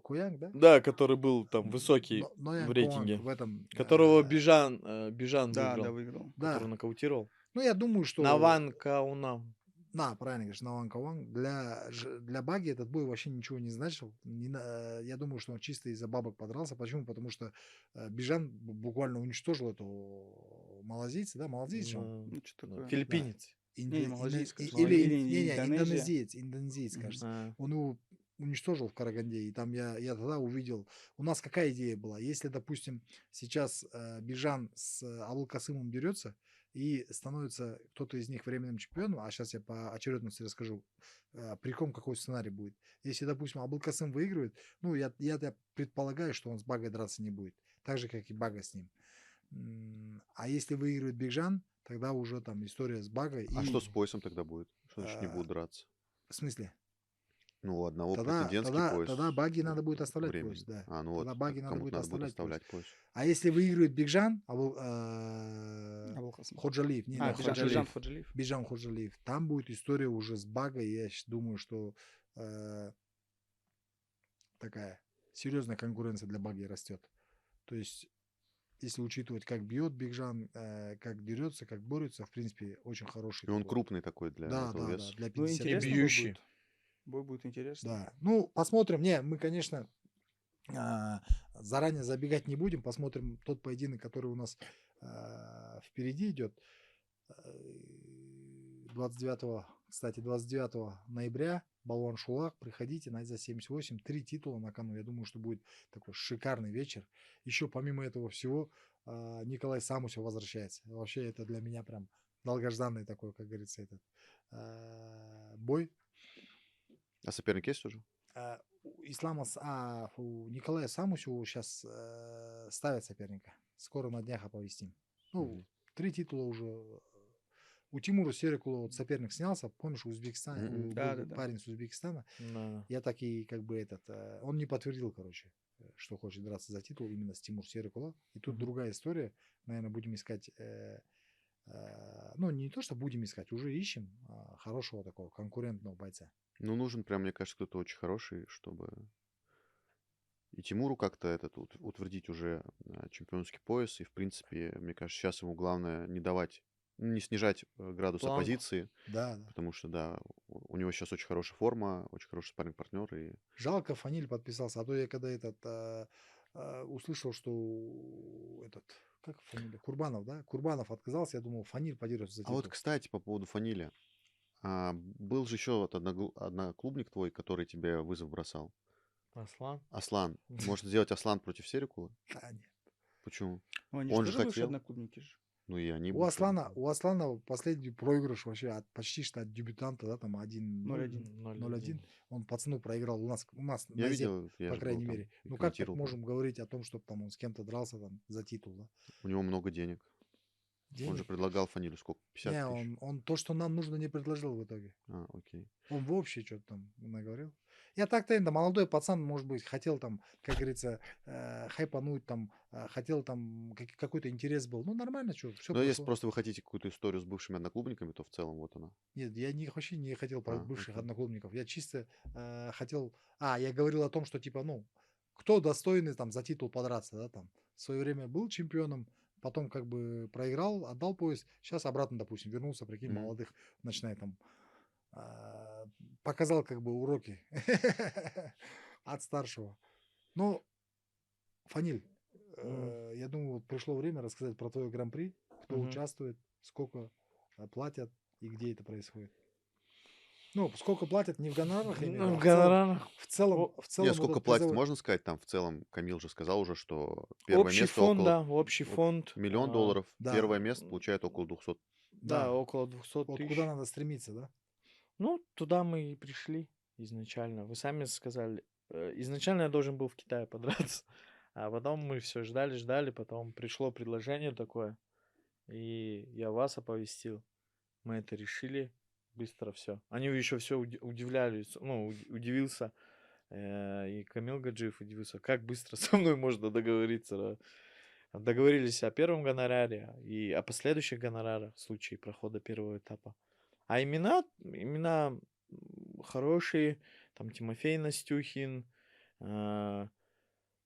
Куянг, да? Да, который был там высокий Ноян в Куанг рейтинге. в этом... Которого Бижан Да, выиграл. выиграл. Который Да. нокаутировал. Ну, я думаю, что... Наван Каунам. Да, правильно говоришь, Наван Кауанг. Для Баги этот бой вообще ничего не значил. Я думаю, что он чисто из-за бабок подрался. Почему? Потому что Бижан буквально уничтожил эту малазийца, да? Малазиец же он? Ну, что такое? Филиппинец. Не, малазиец, кажется. Или Или Индонезия. индонезиец, кажется. А, Он его уничтожил в Караганде, и там я тогда увидел. У нас какая идея была? Если, допустим, сейчас Бижан с Абулкасымом дерется, и становится кто-то из них временным чемпионом, а сейчас я по очередности расскажу, при ком какой сценарий будет. Если, допустим, Абулкасым выигрывает, ну, я предполагаю, что он с Багой драться не будет, так же, как и Бага с ним. А если выигрывает Бигжан, тогда уже там история с Багой. А и, что с поясом тогда будет? Что значит не будут драться? В смысле? Ну, у одного Тогда претендентский пояс Баги надо будет оставлять временный. пояс, да. А, ну Тогда вот, Баги надо кому-то будет надо будет оставлять пояс. оставлять пояс. А если выигрывает Бигжан, Абулкасым. Ходжалиев, не, А, не, Бижан Ходжалиев. Бижан Ходжалиев, там будет история уже с Багой, я думаю, что такая серьезная конкуренция для Баги растет. То есть, если учитывать, как бьет Бигжан, как дерется, как борется, в принципе, очень хороший. И он такой. крупный такой для Да, этого да, веса. да, для Ну, 50 интересно бой бьющий. будет. Бой будет интересный. Да. Ну, посмотрим. Не, мы, конечно, заранее забегать не будем. Посмотрим тот поединок, который у нас впереди идет. 29 ноября Балуан Шулак. Приходите, Найза 78. 3 титула на кону. Я думаю, что будет такой шикарный вечер. Еще помимо этого всего, Николай Самусев возвращается. Вообще это для меня прям долгожданный такой, как говорится, этот бой. А соперник есть уже? У Николая Самусева сейчас ставят соперника. Скоро на днях оповестим. Ну, 3 титула уже. У Тимура Серикула вот соперник снялся, помнишь, в Узбекистане, Да. парень с Узбекистана. да. Я так и как бы он не подтвердил, короче, что хочет драться за титул именно с Тимур Серикула. И тут другая история. Наверное, будем искать, ну, не то, что будем искать, уже ищем хорошего такого конкурентного бойца. Ну, нужен прям, мне кажется, кто-то очень хороший, чтобы и Тимуру как-то утвердить уже чемпионский пояс. И, в принципе, мне кажется, сейчас ему главное не снижать градус Планку. оппозиции, Да. потому что, да, у него сейчас очень хорошая форма, очень хороший спарринг-партнер. И Жалко, Фаниль подписался. А то я когда услышал, что как фамилия? Курбанов, да? Курбанов отказался, я думал, Фаниль подерется за А вот, титул. кстати, по поводу Фанили. Был же еще вот одноклубник твой, который тебе вызов бросал. Аслан. Аслан. Может сделать Аслан против Серикулы? Да, нет. Почему? Ну, они же Он же тоже бывшие хотел. одноклубники же. Ну и они У бывшие Аслана, одноклубники. у Аслана последний проигрыш вообще почти что от дебютанта, да, там 1-0, 0-1. 0-1. Он пацану проиграл у нас Я на ЗЕК, видел, я по же был крайней там мере. и Ну как так комментировал, можем говорить о том, что там он с кем-то дрался там за титул, да? У него много денег. Он же Денег? предлагал Фанилю сколько? 50 Не, тысяч? он то, что нам нужно, не предложил в итоге. Окей. Он вообще что-то там наговорил. Я так-то да, молодой пацан, может быть, хотел там, как говорится, хайпануть там, хотел там, какой-то интерес был. Ну, нормально, что, все Но если прошло. просто вы хотите какую-то историю с бывшими одноклубниками, то в целом вот она. Нет, я вообще не хотел про бывших Окей. одноклубников. Я чисто хотел... я говорил о том, что типа, ну, кто достойный там за титул подраться, да, там. В свое время был чемпионом, потом как бы проиграл, отдал пояс, сейчас обратно, допустим, вернулся, прикинь, Мгм. молодых, начинает там... показал как бы уроки от старшего. Ну, Фаниль, я думаю, вот пришло время рассказать про твое гран-при, кто Мгм. участвует, сколько платят и где это происходит. Ну, сколько платят не в гонорарах, я имею в Ну, виду, в а в целом, гонорарах. в целом, О, в целом Не, сколько этот платят, призовой- можно сказать, там в целом Камил же сказал уже, что первое Общий место фонд, около да, общий фонд. $1 000 000, Да. первое место получает около 200. Да, Да. около 200 Вот тысяч. куда надо стремиться, да? Ну, туда мы и пришли изначально. Вы сами сказали. Изначально я должен был в Китае подраться. А потом мы все ждали, потом пришло предложение такое. И я вас оповестил. Мы это решили. Быстро все. Они еще все удивлялись. Ну, удивился. И Камил Гаджиев удивился. Как быстро со мной можно договориться. Да? Договорились о первом гонораре и о последующих гонорарах в случае прохода первого этапа. А имена хорошие. Там Тимофей Настюхин.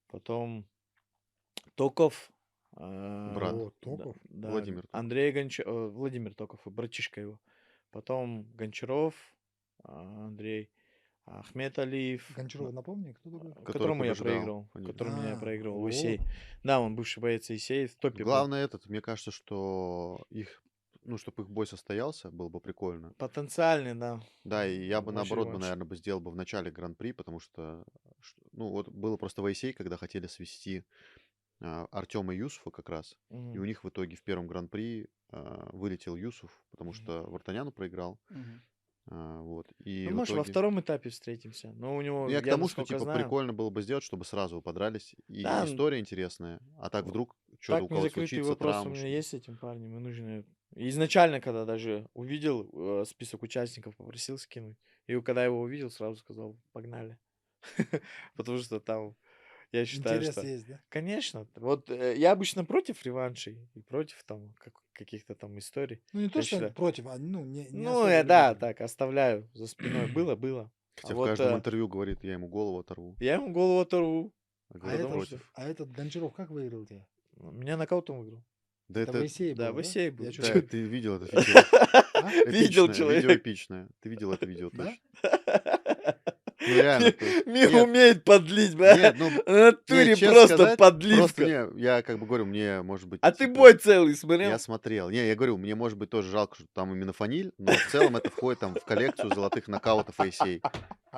Потом Токов. Брат. О, Токов. Да, Владимир Токов. Андрей Гончаров. Владимир Токов, братишка его. Потом Гончаров. Андрей. Ахмед Алиев. Гончарова, напомни, кто такой? Которому я побеждал проиграл. Фанилю. Которому я проиграл. вот. Исей. Да, он бывший боец Исей. В топе был. Главное мне кажется, что чтобы их бой состоялся, было бы прикольно. Потенциальный, да. Да, и я бы Очень наоборот бы, реванш. наверное, сделал бы в начале Гран-при, потому что, вот было просто в Айсей, когда хотели свести Артема и Юсуфа как раз, и у них в итоге в первом Гран-при вылетел Юсуф, потому что Вартаняну проиграл, Мгм. вот, и Ну, в может, во итоге... втором этапе встретимся. Но у него, Я к я тому, что, насколько типа, знаю, прикольно было бы сделать, чтобы сразу вы подрались, и да, история интересная, а так вдруг что-то у так кого-то незакрытый случится, вопрос у травма, меня что... есть с этим парнем, и нужно... Изначально, когда даже увидел список участников, попросил скинуть. И когда его увидел, сразу сказал, погнали. Потому что там, я считаю, Интерес что... есть, да? Конечно. Вот я обычно против реваншей и против там каких-то там историй. Ну, не то, Я что считаю... против, не Ну, особо я, люблю да, как бы. так, оставляю за спиной. Было. А Хотя в вот каждом интервью говорит, я ему голову оторву, я ему голову оторву. а А говорит, Потому этот, против. а этот Гончаров как выиграл тебя? Меня нокаутом выиграл. Да Это в это... Исее Да, было, в Исее был. Я Да, чё-то... ты видел это видео? Видел Видео человек. эпичное. Ты видел это видео Да? точно. Ну реально, то есть... Мир Нет, умеет подлить, бля. нет, ну... В натуре честно просто сказать, подливка. не, я как бы говорю, мне, может быть, А ты типа, бой целый я смотрел? смотрел. Не, я говорю, мне, может быть, тоже жалко, что там именно Фаниль, но в целом это входит там в коллекцию золотых нокаутов Айсей.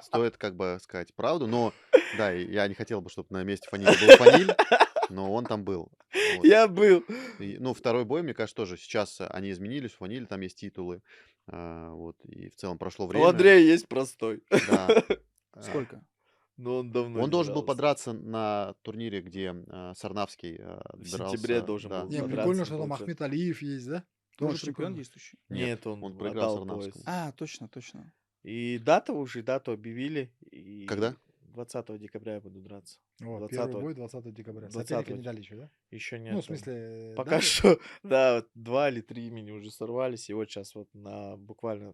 Стоит как бы сказать правду, но, да, и я не хотел бы, чтобы на месте Фаниля был Фаниль, но он там был. Вот. Я был. Ну, второй бой, мне кажется, тоже сейчас они изменились, у Фаниля там есть титулы, вот, и в целом прошло У время. Андрея есть простой. Да. Сколько? Но он давно Он не должен был дрался. подраться на турнире, где Сарнавский В дрался. сентябре должен да. был Не, подраться, прикольно, что там получается. Ахмед Алиев есть, да? Тоже Тоже чемпион прикольно. действующий? Нет, он проиграл отдал пояс. Сарнавскому. Точно. И дату объявили. И Когда? 20 декабря я буду драться. Вот, 20-го. первый бой 20 декабря. 20-го. Соперника не дали еще, да? Еще нет. Ну, в там. смысле... Пока дали? что, да, вот 2 или 3 имени уже сорвались. И вот сейчас вот на буквально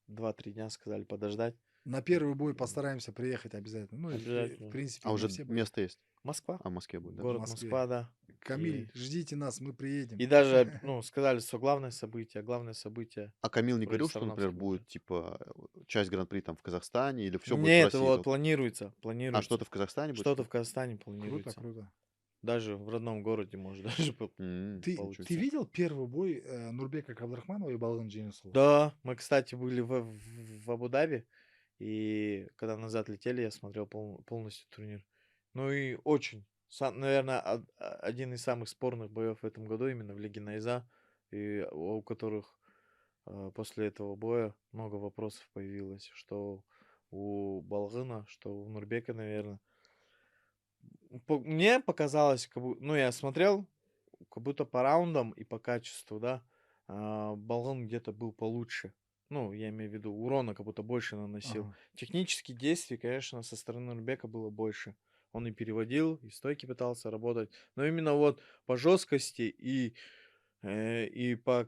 2-3 дня сказали подождать. На первый бой постараемся приехать обязательно. Ну, и Обязательно. в принципе, А на уже все бои. место есть? Москва. А в Москве будет, да? Город В Москве. Москва, да. Камиль, И- ждите нас, мы приедем. И даже, сказали, что главное событие. А Камил не Вроде говорил, что, например, Сарнавский будет, типа, часть Гран-при там в Казахстане, или все будет в Нет, России вот только? планируется. А что-то в Казахстане будет? Что-то в Казахстане Круто, планируется. круто. даже в родном городе может даже Ты получиться. видел первый бой Нурбека Кабдрахманова и Балган Джейнусова? Да, мы, кстати, были в Абу-Даби, и когда назад летели, я смотрел полностью турнир. Ну и очень, наверное, один из самых спорных боев в этом году именно в Лиге Найза, и у которых после этого боя много вопросов появилось, что у Балгына, что у Нурбека, наверное. Мне показалось, ну, я смотрел, как будто по раундам и по качеству, да, Балгын где-то был получше. Ну, я имею в виду, урона как будто больше наносил. Ага. Технических действий, конечно, со стороны Нурбека было больше. Он и переводил, и стойки пытался работать. Но именно вот по жесткости и по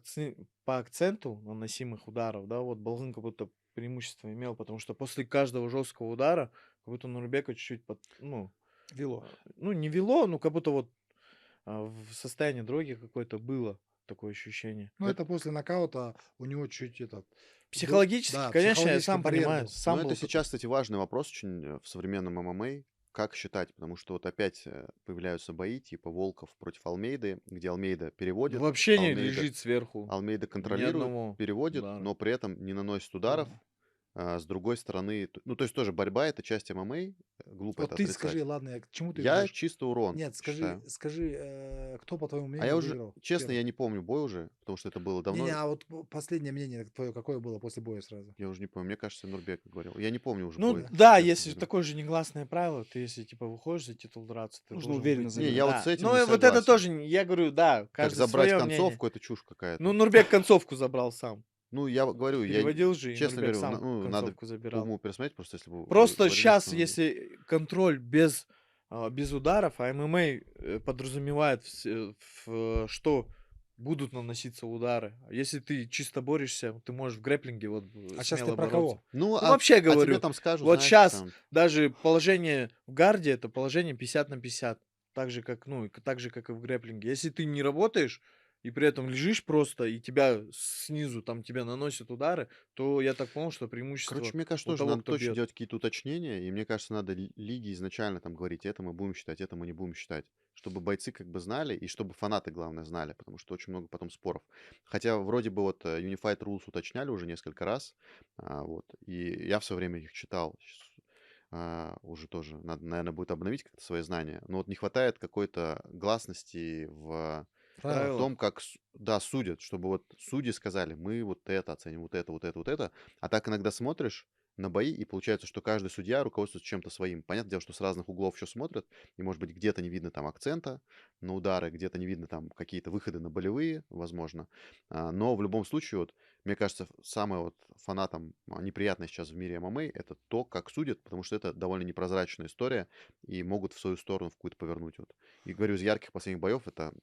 акценту наносимых ударов, да, вот Балгын как будто преимущество имел, потому что после каждого жесткого удара, как будто Нурбека чуть-чуть, Вело. ну, не вело, но как будто вот в состоянии дроги какое-то было такое ощущение. Ну, это после нокаута у него чуть этот... Психологически, да, конечно, я психологический сам барьер понимаю, был. сам Но был это сейчас, кстати, важный вопрос очень в современном ММА. Как считать? Потому что вот опять появляются бои типа Волков против Алмейды, где Алмейда переводит, вообще не Алмейда, лежит сверху Алмейда ни контролирует, одного переводит, удара. но при этом не наносит ударов. С другой стороны, ну, то есть тоже борьба — это часть ММА, глупо Вот это ты отрицать. скажи, ладно, к чему ты Я ведешь? чисто урон Нет, считаю. скажи, кто, по твоему А мнению, я уже, выиграл честно, первый? я не помню бой уже, потому что это было Не-не, давно. а вот последнее мнение твое какое было после боя сразу? Я уже не помню. Мне кажется, Нурбек говорил. Я не помню уже Ну бой, да, честно если говоря. такое же негласное правило, ты если типа выходишь за титул драться, ты Нужно должен уверенно быть. Не, заиграть. я вот Да. с этим Ну не и вот это согласен. тоже, я говорю, да, Как каждый забрать свое мнение. концовку — это чушь какая-то. Ну, Нурбек концовку забрал сам. Ну, я говорю, я Переводил же, и честно Нурбек говорю, сам ну, надо концовку по забирал. уму пересмотреть, просто если бы вы Просто говорили, сейчас, что... если контроль без ударов, а ММА подразумевает, что будут наноситься удары. А если ты чисто борешься, ты можешь в грэпплинге вот А сейчас ты смело про бороться. кого? Ну, Ну, вообще тебе говорю, там скажут, вот знаешь, сейчас там, даже положение в гарде это положение 50 на 50. Так же, как, ну, так же, как и в грэпплинге. Если ты не работаешь и при этом лежишь просто, и тебя снизу там тебе наносят удары, то я так понял, что короче, преимущество мне кажется, у тоже того, надо кто точно бьет. делать какие-то уточнения, и мне кажется, надо лиги изначально там говорить, это мы будем считать, это мы не будем считать, чтобы бойцы как бы знали, и чтобы фанаты, главное, знали, потому что очень много потом споров. Хотя вроде бы вот Unified Rules уточняли уже несколько раз, вот, и я все время их читал, уже тоже надо, наверное, будет обновить как-то свои знания, но вот не хватает какой-то гласности в Правила. том, как, да, судят, чтобы вот судьи сказали, мы вот это оценим, вот это, вот это, вот это. А так иногда смотришь на бои, и получается, что каждый судья руководствуется чем-то своим. Понятное дело, что с разных углов все смотрят, и, может быть, где-то не видно там акцента на удары, где-то не видно там какие-то выходы на болевые, возможно. Но в любом случае, вот, мне кажется, самое вот фанатам неприятное сейчас в мире ММА — это то, как судят, потому что это довольно непрозрачная история, и могут в свою сторону в какую-то повернуть. Вот. И говорю, из ярких последних боев это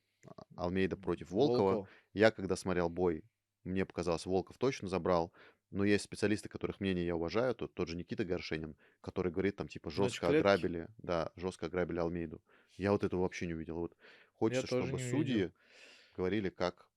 Алмейда против Волкова. Волкова. Я, когда смотрел бой, мне показалось, Волков точно забрал. Но есть специалисты, которых мнение я уважаю. Тот же Никита Горшенин, который говорит, там, типа, Ночь жестко клетки. ограбили. Да, жестко ограбили Алмейду. Я вот этого вообще не увидел. Вот Я хочется, тоже чтобы не судьи видел. говорили, как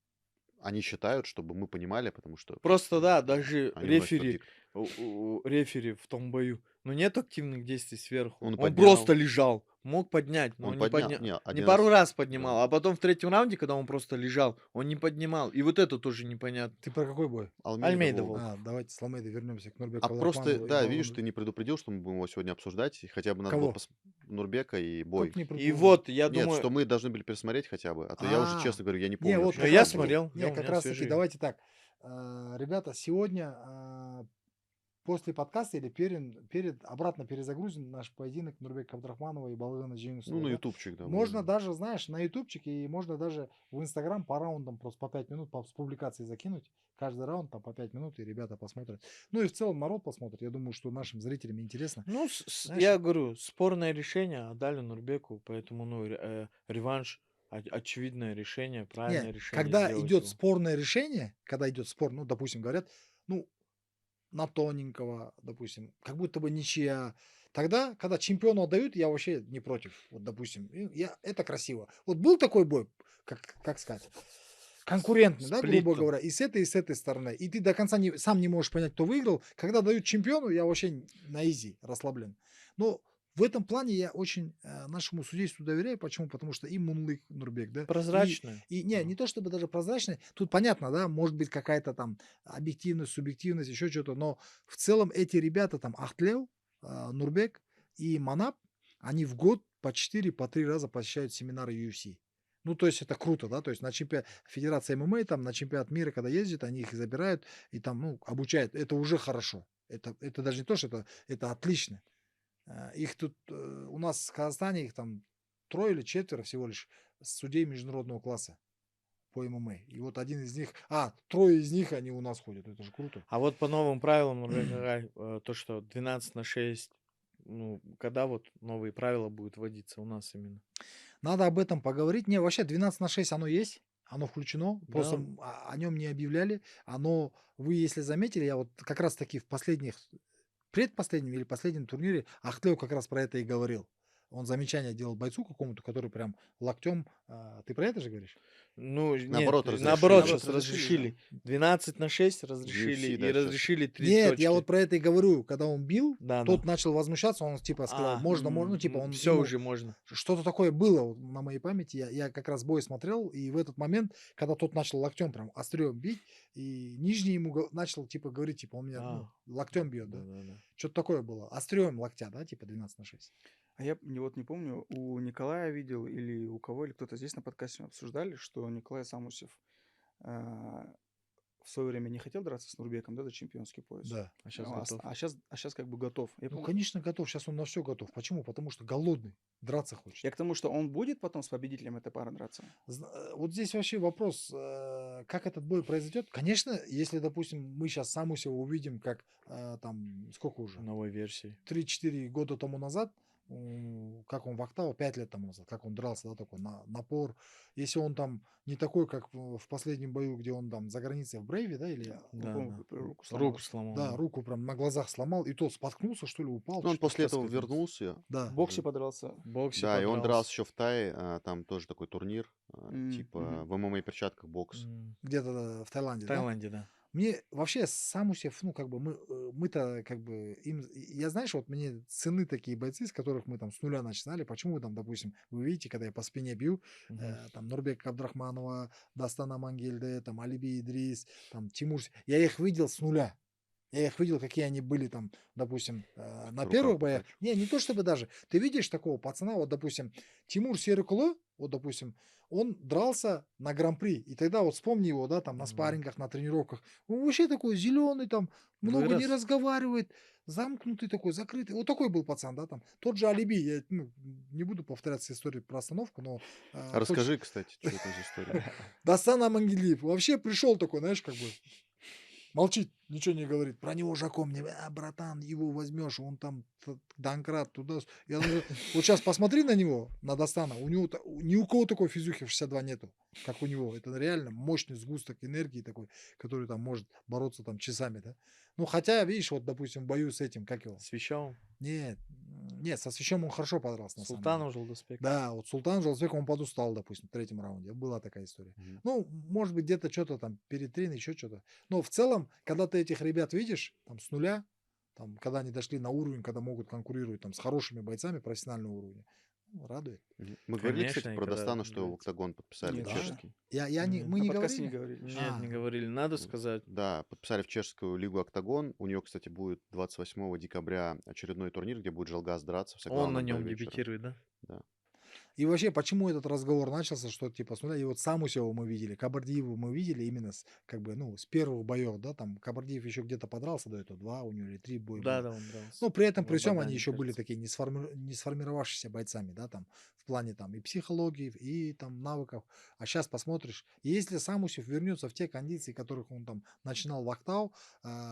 они считают, чтобы мы понимали, потому что Просто да, даже они вносят рефери, вердикт. рефери в том бою, но нет активных действий сверху. Он Он поднял. просто лежал. Мог поднять, но Он он не поднял. поднял. Не, Не один пару раз. раз поднимал, Да. а потом в третьем раунде, когда он просто лежал, он не поднимал. И вот это тоже непонятно. Ты про какой бой? Альмейда Волков. Волков. Давайте с Ламейдой вернемся к Нурбеку А просто, Кабдрахманову и да, видишь, Балгану. ты не предупредил, что мы будем его сегодня обсуждать. И хотя бы надо было Кого? Нурбека и бой. Как не И предупредил? вот, я Нет, думаю, что мы должны были пересмотреть хотя бы. А то я уже, А, честно говорю, я не не, помню вот вообще, но как что я там раз было. таки, смотрел, не, у как меня раз таки, свежий. давайте так. Ребята, сегодня после подкаста или перед обратно перезагрузим наш поединок Нурбека Кабдрахманова и Балгана Джейнусова. Ну, на да? ютубчик, да. Можно выложим. даже, знаешь, на ютубчике и можно даже в инстаграм по раундам просто по 5 минут с публикацией закинуть. Каждый раунд там по 5 минут, и ребята посмотрят. Ну и в целом народ посмотрит. Я думаю, что нашим зрителям интересно. Ну, Знаешь, я говорю, спорное решение отдали Нурбеку, поэтому, ну, реванш, очевидное решение, правильное не, решение когда сделать идет его. спорное решение, когда идет спор, ну, допустим, говорят, ну, на тоненького, допустим, как будто бы ничья. Тогда, когда чемпиону отдают, я вообще не против. Вот, допустим, это красиво. Вот был такой бой, как сказать, конкурентный, да, грубо Сплит-то. говоря, и с этой стороны. И ты до конца сам не можешь понять, кто выиграл. Когда дают чемпиону, я вообще на изи расслаблен. Ну, в этом плане я очень нашему судейству доверяю. Почему? Потому что и Мунлык Нурбек, да, Прозрачно. и не то чтобы даже прозрачный, тут понятно, да, может быть какая-то там объективность, субъективность, еще что-то, но в целом эти ребята там Ахтлев, Нурбек и Манап, они в год по 4, по 3 раза посещают семинары UFC. Ну, то есть это круто, да, то есть на чемпионат Федерации ММА, там на чемпионат мира, когда ездят, они их забирают и там, ну, обучают. Это уже хорошо. Это даже не то, что это отлично. Их тут, у нас в Казахстане их там 3 или 4 всего лишь судей международного класса по ММА. И вот один из них, 3 из них, они у нас ходят. Это же круто. А вот по новым правилам, Нурбек Агай, то, что 12/6, ну, когда вот новые правила будут вводиться у нас именно? Надо об этом поговорить. Не, вообще 12/6 оно есть. Оно включено, просто Да. о нем не объявляли. Оно, вы если заметили, я вот как раз таки в предпоследнем или последнем турнире Ахтлев как раз про это и говорил. Он замечание делал бойцу какому-то, который прям локтем. Ты про это же говоришь? Ну, нет, Наоборот, наоборот, разрешили. сейчас Наоборот, разрешили. 12/6 разрешили UFC, и да, щас. разрешили 3 Нет, я точки. вот про это и говорю. Когда он бил, Да, тот да. начал возмущаться, он типа сказал, можно, ну типа он Все ему уже можно. что-то такое было вот на моей памяти. Я как раз бой смотрел, и в этот момент, когда тот начал локтем прям острем бить, и нижний ему начал типа говорить, типа он меня локтем бьет, да? Да. Что-то такое было. Острем локтя, да, типа 12/6. А я вот не помню, у Николая видел или у кого, или кто-то здесь на подкасте обсуждали, что Николай Самусев в свое время не хотел драться с Нурбеком, да, за чемпионский пояс. Да. А сейчас готов. А сейчас как бы готов. Ну, конечно, готов. Сейчас он на все готов. Почему? Потому что голодный. Драться хочет. Я к тому, что он будет потом с победителем этой пары драться. Вот здесь вообще вопрос, как этот бой произойдет. Конечно, если, допустим, мы сейчас Самусева увидим, как там, сколько уже? Новой версии. 3-4 года тому назад, как он в Октаву, 5 лет тому назад, как он дрался, да, такой напор. Если он там не такой, как в последнем бою, где он там за границей в Брейве, да, или... Да, по-моему, да. руку сломал. Руку сломал. Да, руку прям на глазах сломал, и тот споткнулся, что ли, упал. Ну, он что-то после этого поскользнулся. вернулся. Да. В боксе подрался. В боксе Да, и он подрался. дрался еще в Тае, там тоже такой турнир, типа Мгм. в ММА перчатках бокс. Где-то в Таиланде, В да? Таиланде, да. Мне вообще Самусев, ну, как бы мы-то, как бы, я, знаешь, вот мне цены такие бойцы, с которых мы там с нуля начинали, почему там, допустим, вы видите, когда я по спине бью, там, Нурбек Абдрахманова, Дастана Мангельде, там, Алиби Идрис, там, Тимур, я их видел с нуля. Я их видел, какие они были там, допустим, на первых боях. Не то чтобы даже. Ты видишь такого пацана, вот, допустим, Тимур Серикулы, вот, допустим, он дрался на гран-при. И тогда вот вспомни его, да, там на спаррингах, на тренировках. Он вообще такой зеленый, там, много не разговаривает, замкнутый такой, закрытый. Вот такой был пацан, да, там. Тот же Алиби, я не буду повторяться историю про остановку, но... Расскажи, кстати, что это за история. Дастан Амангелиев вообще пришел такой, знаешь, как бы... Молчит, ничего не говорит. Про него Жако мне, братан, его возьмешь, он там Донкрат туда. Я говорю, вот сейчас посмотри на него, на Дастана, у него ни у кого такой физухи в 62 нету, как у него. Это реально мощный сгусток энергии такой, который там может бороться там часами, да. Ну, хотя, видишь, вот, допустим, в бою с этим, как его? С Вещевым? Нет, со Свящем он хорошо подрался, на самом деле. Султаном Жолдасбек. Да, вот Султан Жолдасбек, он подустал, допустим, в 3-м раунде. Была такая история. Ну, может быть, где-то что-то там перетрен, еще что-то. Но в целом, когда ты этих ребят видишь, там, с нуля, там, когда они дошли на уровень, когда могут конкурировать там с хорошими бойцами профессионального уровня, радует. Мы говорили, кстати, Конечно, про когда Дастана, что говорится. в Октагон подписали Нет, чешский. Мы На не подкасте не говорили? говорили. Нет, не говорили. Надо сказать. Да, подписали в чешскую лигу Октагон. У нее, кстати, будет 28 декабря очередной турнир, где будет Жалгаз драться. В Он на соглавном нем бою вечера. дебютирует, да? Да. И вообще, почему этот разговор начался, что типа с нуля, и вот Самусева мы видели, Кабардиеву мы видели именно с, как бы, с первых боев, да, там Кабардиев еще где-то подрался до этого, 2 у него или 3 боя Да, было. да, он дрался. Ну, при этом, В при всем, Абадане, они еще были кажется. такие не сформировавшиеся бойцами, да, там, в плане там и психологии, и там навыков. А сейчас посмотришь, и если Самусев вернется в те кондиции, которых он там начинал в Октау,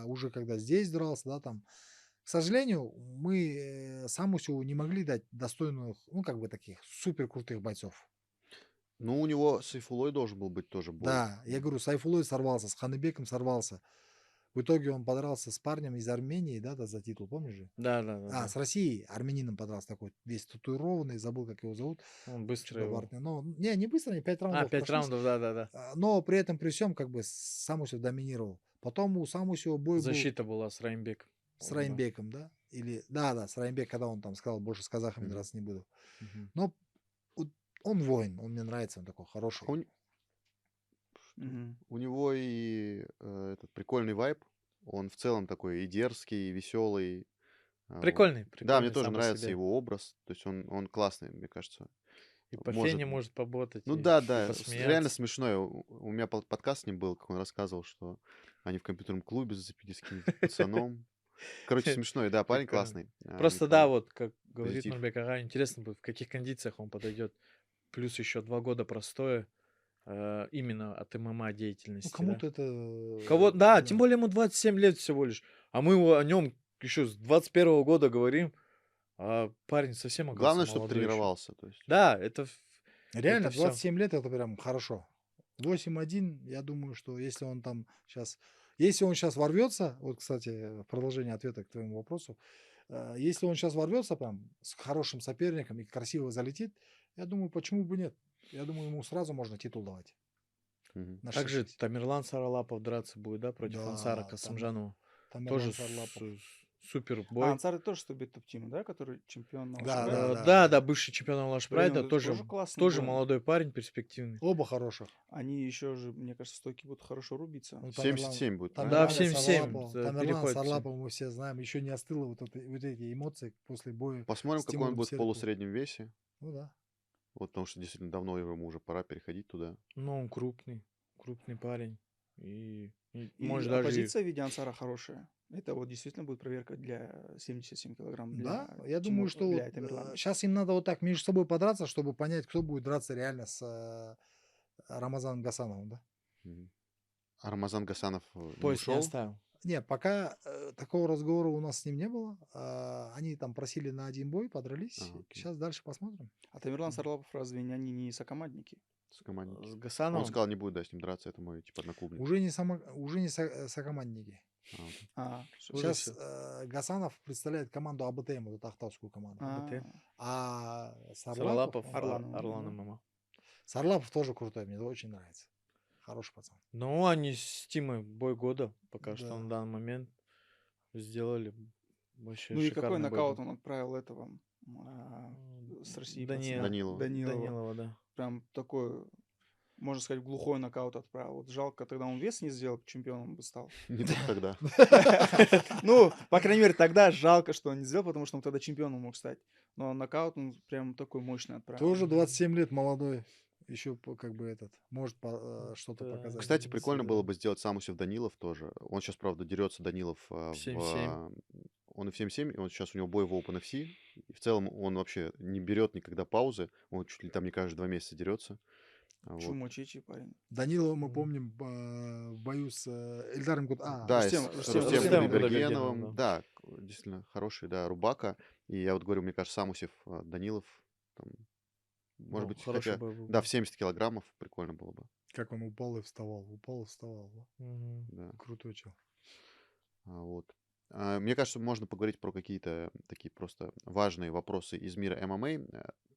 уже когда здесь дрался, да, там, к сожалению, мы Самусеву не могли дать достойных, ну, как бы таких супер крутых бойцов. Ну, у него с Сайфулой должен был быть тоже бой. Да, я говорю, Сайфулой сорвался, с Ханыбеком сорвался. В итоге он подрался с парнем из Армении, да, за титул, помнишь же? Да. С Россией, армянином подрался такой, весь татуированный, забыл, как его зовут. Он быстро Что-то его. Вартner. Но, не быстро, не 5 раундов. 5 прошлись. раундов, да. Но при этом, при всем, как бы Самусев доминировал. Потом у Самусева бой Защита была с Раймбеком. был с Райнбеком, да. Или, да, Саранбек, когда он там сказал, больше с казахами Мгм. драться не буду. Мгм. Но вот он воин, он мне нравится, он такой А хороший. у, н- Мгм. у него и этот прикольный вайб. Он в целом такой и дерзкий, и веселый. Вот. Прикольный, Да, мне прикольный тоже сам по нравится себе. его образ. То есть он классный, мне кажется. И по Может. фене может поработать, Ну и да, реально посмеяться. смешной. У меня подкаст с ним был, как он рассказывал, что они в компьютерном клубе зацепились с каким-то пацаном. Короче, смешной, да, парень Прикольно. классный. Просто да, Такой вот как говорит позитив. Нурбек Ага, интересно будет, в каких кондициях он подойдет. Плюс еще 2 года простое именно от ММА Ну, деятельности, да. кому-то это... Кого, да, да. тем более ему 27 лет всего лишь. А мы о нем еще с 21 года говорим. А парень совсем оказался Главное, чтобы молодой еще. тренировался. То есть. Да, это Реально, всё. 27 лет это прям хорошо. 8-1, я думаю, что если он там сейчас... Если он сейчас ворвется, вот, кстати, в продолжение ответа к твоему вопросу, если он сейчас ворвется прям с хорошим соперником и красиво залетит, я думаю, почему бы нет? Я думаю, ему сразу можно титул давать. Мгм. На Также 6-6. Тамерлан Саралапов драться будет, да, против Ансара Да, Касымжанова. Тамерлан Тоже Сарлапов. супер А бой. Ансар это тоже Субит Топ-Тима, да, который чемпион на Да, Лашпрайде? Да, бывший чемпион Лашпрайда, Блин, это тоже тоже классный бой. молодой парень, перспективный. Оба хороших. Они еще же, мне кажется, стойки будут хорошо рубиться. Ну, 77 будет, Да, Тамерлан в 77 Сарлапов, это Тамерлан переходит в Сарлапов мы все знаем, еще не остыло вот эти эмоции после боя Посмотрим, с какой он Тимуром будет в Сериковым. полусреднем весе. Ну да. Вот, потому что действительно давно ему уже пора переходить туда. Ну, он крупный парень. И И может даже... оппозиция в виде Ансара хорошая. Это вот действительно будет проверка для 77 килограмм для Да, я думаю, что для Тамерлана. сейчас им надо вот так между собой подраться, чтобы понять, кто будет драться реально с Рамазаном Гасановым, да? Мгм. А Рамазан Гасанов не Пояс не ушел? оставил. Не, пока такого разговора у нас с ним не было. Они там просили на один бой, подрались. Окей. Сейчас дальше посмотрим. А Тамерлан Сарлапов разве они не сокомандники? Сокомандники. С Он Гасановым? сказал, не будет, да, с ним драться, это мой, типа, одноклубник. Уже не сокомандники. Окей. Уже Сейчас всё. Гасанов представляет команду АБТМ, вот эту ахтовскую команду. АБТ. А Саралапов, он- Орлан. Орлан ММА. Сарлапов тоже крутой, мне очень нравится. Хороший пацан. Ну, они с Тимой бой года пока что Да. на данный момент сделали. Вообще Ну и какой шикарный бой нокаут был. он отправил этого с России пацана? Данилова. Данилова, да. Прям такой, можно сказать, глухой нокаут отправил. Вот жалко, тогда он вес не сделал, чемпионом бы стал. Не только тогда. Ну, по крайней мере, тогда жалко, что он не сделал, потому что он тогда чемпионом мог стать. Но нокаут он прям такой мощный отправил. Тоже 27 лет, молодой. Еще как бы может что-то Да. показать. Кстати, на прикольно себя. было бы сделать Самусев Данилов тоже. Он сейчас, правда, дерется, Данилов, В 7-7. он и в 7-7, и он сейчас у него бой в OpenFC. И в целом он вообще не берет никогда паузы. Он чуть ли там не каждые 2 месяца дерется. Вот. Чумачичи парень. Данилова мы помним в бою с Эльдаром Да, и Рустем- с Рустем Рустемом Гудайбергеновым, Гудайбергеновым. Да, действительно, хороший, да, Рубака. И я вот говорю, мне кажется, Самусев, Данилов, там, может быть, хороший хотя, бой был. да, в 70 килограммов прикольно было бы. Как он упал и вставал. Да? Мгм. Да. Крутой чел. Вот. Мне кажется, можно поговорить про какие-то такие просто важные вопросы из мира ММА.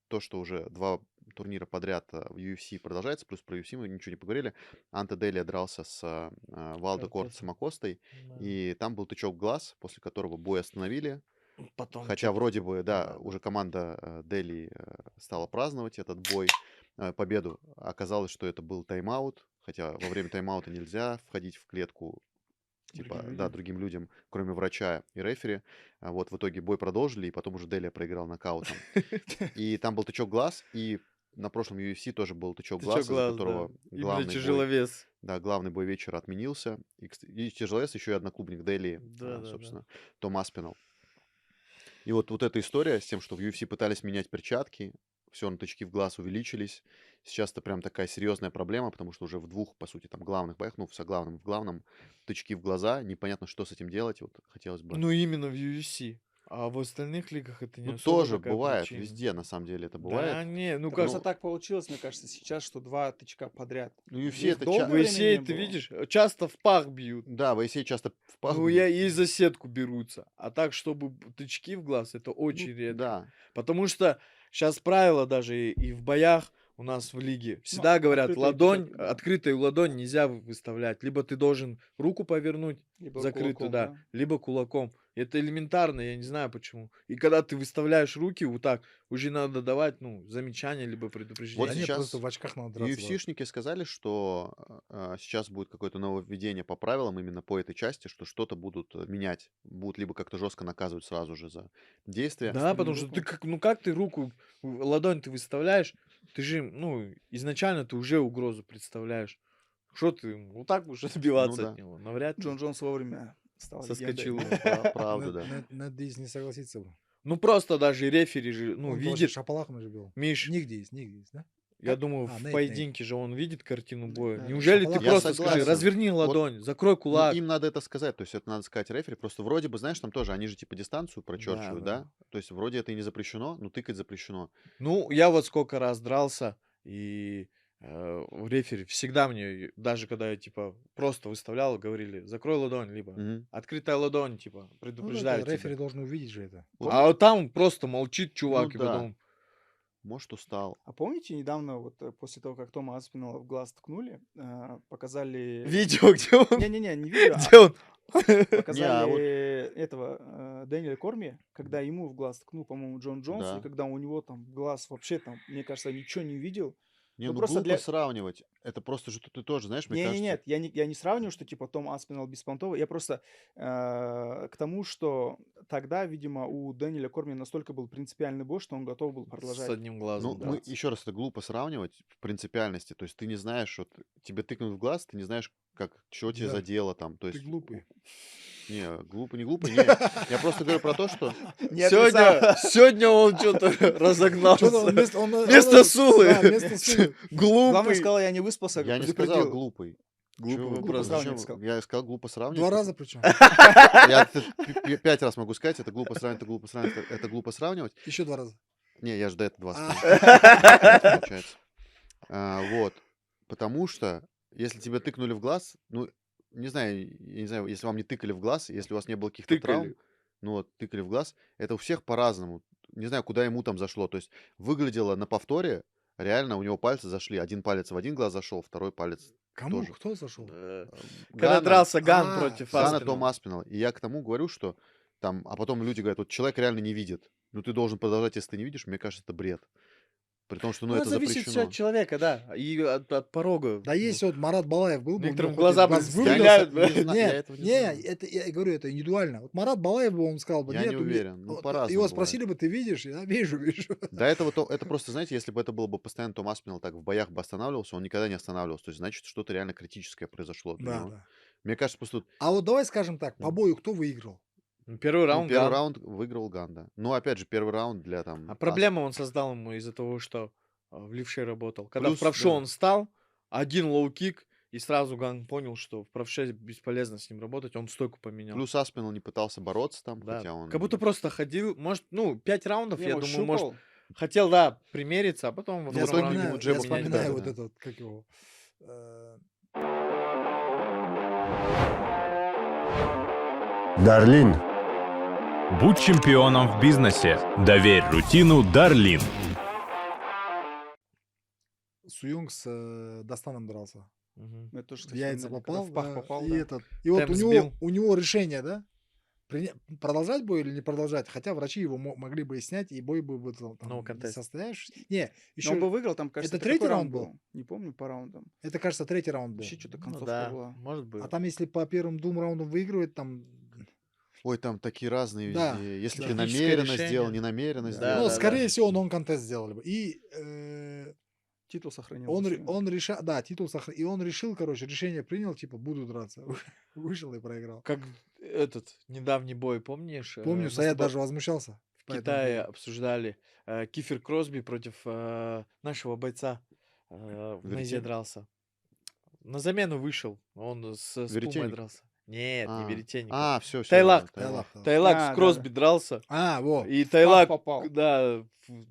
То, что уже 2 турнира подряд в UFC продолжается, плюс про UFC мы ничего не поговорили. Анте Делия дрался с Валдо Кортесом Акостой, Да. и там был тычок в глаз, после которого бой остановили. Потом Хотя чё-то- вроде бы, да, да. уже команда Дели стала праздновать этот бой, победу. Оказалось, что это был тайм-аут, хотя во время тайм-аута нельзя входить в клетку, типа, Другим да, людям. другим людям, кроме врача и рефери. Вот в итоге бой продолжили, и потом уже Делия проиграл нокаутом. И там был тычок в глаз, и на прошлом UFC тоже был тычок в Тычок глаз, в глаз, из-за которого да. Именно главный бой, тяжеловес. да, главный бой вечера отменился. И тяжеловес еще и одноклубник Дели, Да. собственно, Том Аспинал. И вот эта история с тем, что в UFC пытались менять перчатки, все, на тычки в глаз увеличились. Сейчас это прям такая серьезная проблема, потому что уже в 2, по сути, там главных боях, ну, в соглавном, в главном, тычки в глаза, непонятно, что с этим делать, вот хотелось бы. Ну, именно в UFC. А в остальных лигах это не Ну, особо тоже такая бывает, причина. везде, на самом деле, это Да, бывает. не, ну Да как... просто так получилось, мне кажется, сейчас, что 2 тычка подряд. Ну, UFC Их это долгое ча- время Моисей, не ты было. видишь, часто в пах бьют. Да, Моисей часто в пах Ну, бьют. я и за сетку берутся. А так, чтобы тычки в глаз, это очень Ну, редко. да. Потому что сейчас правило даже и в боях у нас в лиге всегда говорят, открытые ладонь, печати, да. открытую ладонь нельзя выставлять. Либо ты должен руку повернуть Либо закрытую, кулаком, да, либо кулаком. Это элементарно, я не знаю почему. И когда ты выставляешь руки вот так, уже надо давать, ну, замечание либо Вот Да предупреждение. нет, просто сейчас в очках надо драться. да. UFC-шники сказали, что сейчас будет какое-то нововведение по правилам именно по этой части, что что-то будут менять. Будут либо как-то жестко наказывать сразу же за действия. Да, Выставили потому что ты руку. как, ну как ты руку, ладонь ты выставляешь, ты же, ну, изначально ты уже угрозу представляешь. Что ты вот так будешь Ну отбиваться от да, него? Навряд ли. Джон Джонс вовремя стал Соскочил. легендой. правда, да. Нет, здесь не согласиться. бы. Ну просто даже рефери же, ну, Он вообще видит. шапалахом же бил. Миш, Нигде есть, да? я Как? думаю, А, в Нейт. поединке же он видит картину боя. Да, Неужели ты шапалах. Я просто скажи, согласен. разверни Вот, ладонь, закрой ну, кулак. им надо это сказать, то есть это надо сказать рефери. Просто вроде бы, знаешь, там тоже, они же типа дистанцию Да, прочерчивают, да. да? То есть вроде это и не запрещено, но тыкать запрещено. Ну, я вот сколько раз дрался, и рефери всегда мне, даже когда я, типа, просто выставлял, говорили, закрой ладонь, либо Мгм. открытая ладонь, типа, Ну, предупреждаю это рефери тебя. должен увидеть же это. А вот там просто молчит Ну чувак, и да, потом... может устал. А помните, недавно, вот после того, как Тома Аспиналла в глаз ткнули, показали... Видео, где он... Не-не-не, не видео, Где он? Не, а вот, показали этого Дэниеля Корми, когда ему в глаз ткнул, по-моему, Джон Джонс, и да. когда у него там глаз вообще там, мне кажется, ничего не увидел. Не, Ну ну просто глупо для... сравнивать. Это просто же ты тоже, знаешь, мне кажется, Нет, я не сравниваю, что типа Том Аспиналл беспонтовый. Я просто к тому, что тогда, видимо, у Дэниеля Корми настолько был принципиальный бой, что он готов был С продолжать одним ну, глазом, да. мы драться. еще раз, это глупо сравнивать в принципиальности. То есть ты не знаешь, вот тебе тыкнут в глаз, ты не знаешь, что тебе Да, задело там. То ты есть, глупый. не, глупо, не глупо, не. Я просто говорю про то, что Не отрицаю. Сегодня он что-то Что-то разогнался. он Вместо да, Сулы. вместо Сулы. Главное, Глупый. сказал, я не выспался, я не сказал предупредил. глупый. Глупый Чё вы, вопрос. Глупо сравнивать зачем? сказал. Я сказал глупо 2 сравнивать. раза причем. Я 5 раз могу сказать, это глупо сравнивать, это глупо сравнивать, это глупо сравнивать. Еще 2 раза. Не, я же до этого 2 А. сказал, получается. Вот. Потому что, если тебе тыкнули в глаз, ну, не знаю, я не знаю, если вам не тыкали в глаз, если у вас не было каких-то травм, Тыкали. ну вот, тыкали в глаз, это у всех по-разному. Не знаю, куда ему там зашло. То есть выглядело на повторе, реально у него пальцы зашли. Один палец в один глаз зашел, второй палец Кому? тоже. Кто зашел? Когда Гана, дрался Ган А, против Гана Аспиналла. Тома Аспиналла. И я к тому говорю, что там, а потом люди говорят, вот человек реально не видит. Ну ты должен продолжать, если ты не видишь. Мне кажется, это бред. При том, что, ну, Ну, это зависит все запрещено. от человека, да. И от порога. Да есть вот Марат Балаев был бы, у него Некоторым хоть глаза, этот глаз блин, вывалился. стреляют, бля. не знаю, я Нет, этого не не, знаю. это, я говорю, это индивидуально. Вот Марат Балаев бы, он сказал бы, Я не нет, уверен. Ну, по-разному его бывает. спросили бы, ты видишь? Я вижу. До этого это просто, знаете, если бы это было бы постоянно Том Аспиналл так в боях бы останавливался, он никогда не останавливался. То есть, значит, что-то реально критическое произошло для Да, него. да. Мне кажется, просто тут, А вот давай скажем так, по Да. бою кто выиграл? Ну, первый ну, раунд первый Ган. раунд выиграл Ганда. Ну, опять же, первый раунд для А там... проблему он создал ему из-за того, что в левше работал. Когда Плюс, в правшу да. он встал, один лоу-кик, и сразу Ган понял, что в правше бесполезно с ним работать, он стойку поменял. Плюс Аспиналл не пытался бороться там, Да. хотя он... Как будто просто ходил, может, ну, 5 раундов, Не, я может, думаю, может, щупал. хотел, да, примериться, а потом во Ну, Я в втором итоге раунде ему вспоминаю, джеб я отменяли, вспоминаю да, вот да. этот, как его... Дарлин, Будь чемпионом в бизнесе. Доверь рутину Дарлин. Суюнг с Достаном дрался. Мгм. Я тоже, В кстати, яйца вспоминали, когда попал, в пах да, попал, и да. этот. И вот Темп сбил. у него решение, да? Продолжать бой или не продолжать? Хотя врачи его могли бы и снять, и бой бы был No там contest. состоявшийся. Не, Но он еще бы выиграл, там, кажется, это какой третий раунд был? Не помню по раундам. это, кажется, третий раунд был. Вообще что-то Ну концовка да, была. может быть. А там, если по первым 2 раундам выигрывает, там... Ой, там такие разные Да, везде. Если да. ты Тактическое намеренно решение. сделал, не намеренно Да. сделал. ну, да, скорее да. всего, он контест сделали бы. И Титул сохранил. он, вообще. он решил, да, титул сохранил. И он решил, короче, решение принял, типа, буду драться. Вышел и проиграл. Как этот недавний бой, помнишь? Помню, мы с Саят тобой даже возмущался. в по этому Китае поводу. обсуждали Кифер Кросби против нашего бойца в Нейзе Веретень? дрался. На замену вышел, он с Пумой Веретенник? дрался. Нет, не А, Веретенник. все, Тайлак. Тайлак. Тайлак А, с да, Кросби да. дрался. Во. И В пах Тайлак, попал. да,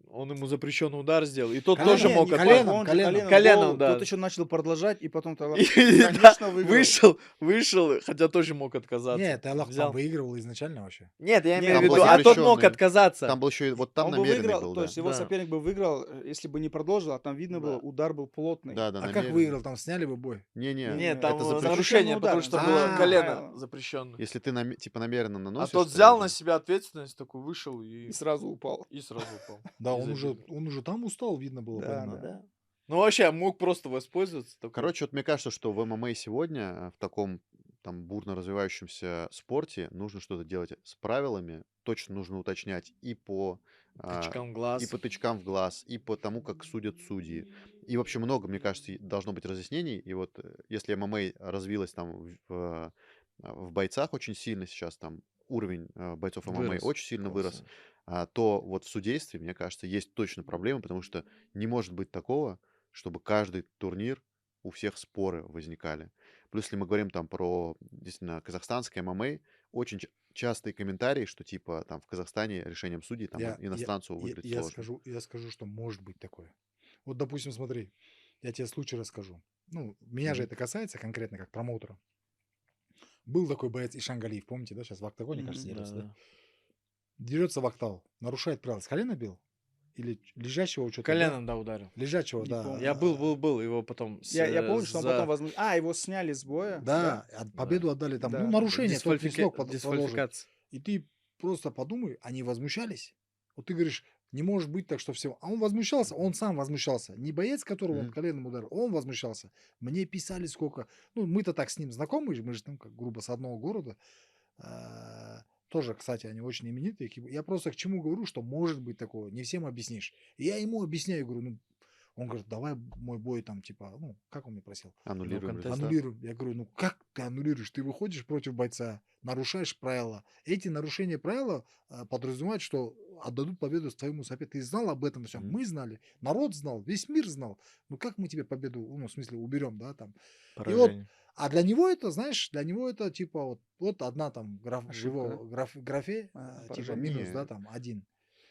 он ему запрещенный удар сделал. И тот Колено, тоже не, мог не отпасть. коленом, Он же коленом. Коленом, гол, да. Тот еще начал продолжать, и потом Тайлак, И, да, конечно, выиграл. вышел, хотя тоже мог отказаться. Нет, Тайлак там Взял. выиграл изначально вообще. Нет, я Не, имею в там виду, был а тот мог запрещенный. отказаться. Там был еще и вот там Он бы намеренный выиграл, был, то да. есть его Да. соперник бы выиграл, если бы не продолжил, а там видно Да. было, удар был плотный. Да, да, А как намеренный. выиграл? Там сняли бы бой. Не-не, Нет, это там запрещено. нарушение, потому удар. что А, было колено Да. запрещенных. Если ты типа намеренно А наносишь, тот то взял уже- на себя ответственность, такой вышел И и сразу упал. сразу упал. Да, И забил. он уже там устал, видно было по Да, нему. Ну да. Ну вообще мог просто воспользоваться такой. Короче, вот мне кажется, что в ММА сегодня, в таком там бурно развивающемся спорте, нужно что-то делать с правилами. Точно нужно уточнять Тычкам в глаз. и по тычкам в глаз, и по тому, как судят судьи. И вообще много, мне кажется, должно быть разъяснений. И вот если ММА развилась там в бойцах очень сильно сейчас, там уровень бойцов ММА Вырос очень сильно вырос, колоссально. то вот в судействе, мне кажется, есть точно проблемы, потому что не может быть такого, чтобы каждый турнир у всех споры возникали. Плюс, если мы говорим там про действительно казахстанское ММА, очень частые комментарии, что типа там в Казахстане решением судей там иностранцу выиграть сложно. Я скажу, что может быть такое. Вот, допустим, смотри, я тебе случай расскажу. Ну, меня же Мгм. это касается конкретно как промоутера. Был такой боец Ишан Галиев, помните, да, сейчас в октагоне, кажется, Мгм. дерется, да? Да. Дерется в октал, нарушает правила. С колена бил? Или лежачего что-то, да? Коленом, да, ударил. Лежачего, Не да. помню. Я был, его потом Я помню, что он потом за его сняли с боя. Да, победу отдали там. Ну, Да. нарушение, тот не смог продолжить. дисквалификация. И ты просто подумай, они возмущались. Вот ты говоришь, не может быть так, что все. А он возмущался, он сам возмущался. Не боец, которого он Мгм. коленом ударил, он возмущался. Мне писали сколько. Ну, мы-то так с ним знакомы, мы же там, как грубо, с одного города. Тоже, кстати, они очень именитые. Я просто к чему говорю, что может быть такое, не всем объяснишь. И я ему объясняю, говорю, ну, он говорит, давай мой бой там, типа, ну, как он мне просил? Аннулируем контест. результат. Аннулируем. Я говорю, ну как ты аннулируешь? Ты выходишь против бойца, нарушаешь правила. Эти нарушения правила подразумевают, что отдадут победу твоему сопернику. Ты знал об этом всем? Мгм. Мы знали, народ знал, весь мир знал. Ну как мы тебе победу, ну, в смысле, уберем, да, там. Поражение. А для него это, знаешь, для него это типа вот одна там в Ошибка, его графе, типа поражение. минус, да, Не. там один.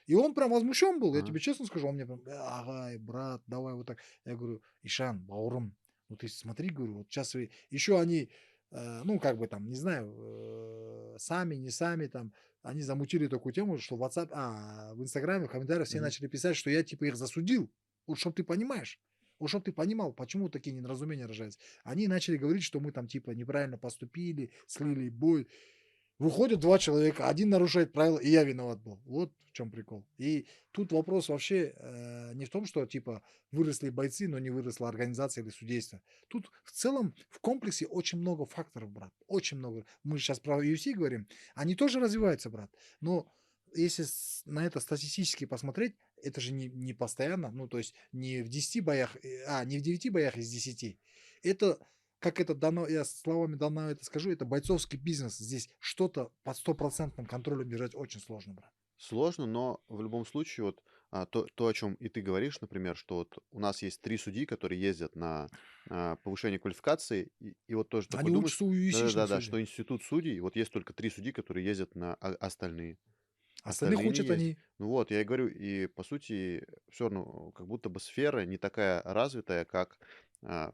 И он прям возмущен был, я Ага. тебе честно скажу, он мне прям, ага, брат, давай вот так. Я говорю, Ишан, баурым, ну ты смотри, говорю, вот сейчас еще они, ну как бы там, не знаю, сами, не сами там, они замутили такую тему, что в WhatsApp, в Инстаграме, в комментариях все Мгм. начали писать, что я типа их засудил. Вот чтоб ты понимаешь. Вот чтоб ты понимал, почему такие недоразумения рождаются. Они начали говорить, что мы там типа неправильно поступили, слили бой. Выходят два человека, один нарушает правила, и я виноват был. Вот в чем прикол. И тут вопрос вообще не в том, что типа выросли бойцы, но не выросла организация или судейство. Тут в целом в комплексе очень много факторов, брат. Очень много. Мы сейчас про UFC говорим. Они тоже развиваются, брат. Но если на это статистически посмотреть, это же не постоянно, ну, то есть не в 10 боях, не в 9 боях из 10. Это, как это дано, я словами дано это скажу, это бойцовский бизнес. Здесь что-то под стопроцентным контролем держать очень сложно, брат. Сложно, но в любом случае вот то, о чем и ты говоришь, например, что вот у нас есть 3 судьи, которые ездят на повышение квалификации, и вот тоже такой Они думаешь, учатся у UFC-шных да-да-да, судей. что институт судей, вот есть только 3 судьи, которые ездят на остальные. Остальных Остальные не учат ездят. они. Ну вот, я и говорю, и по сути, все равно как будто бы сфера не такая развитая, как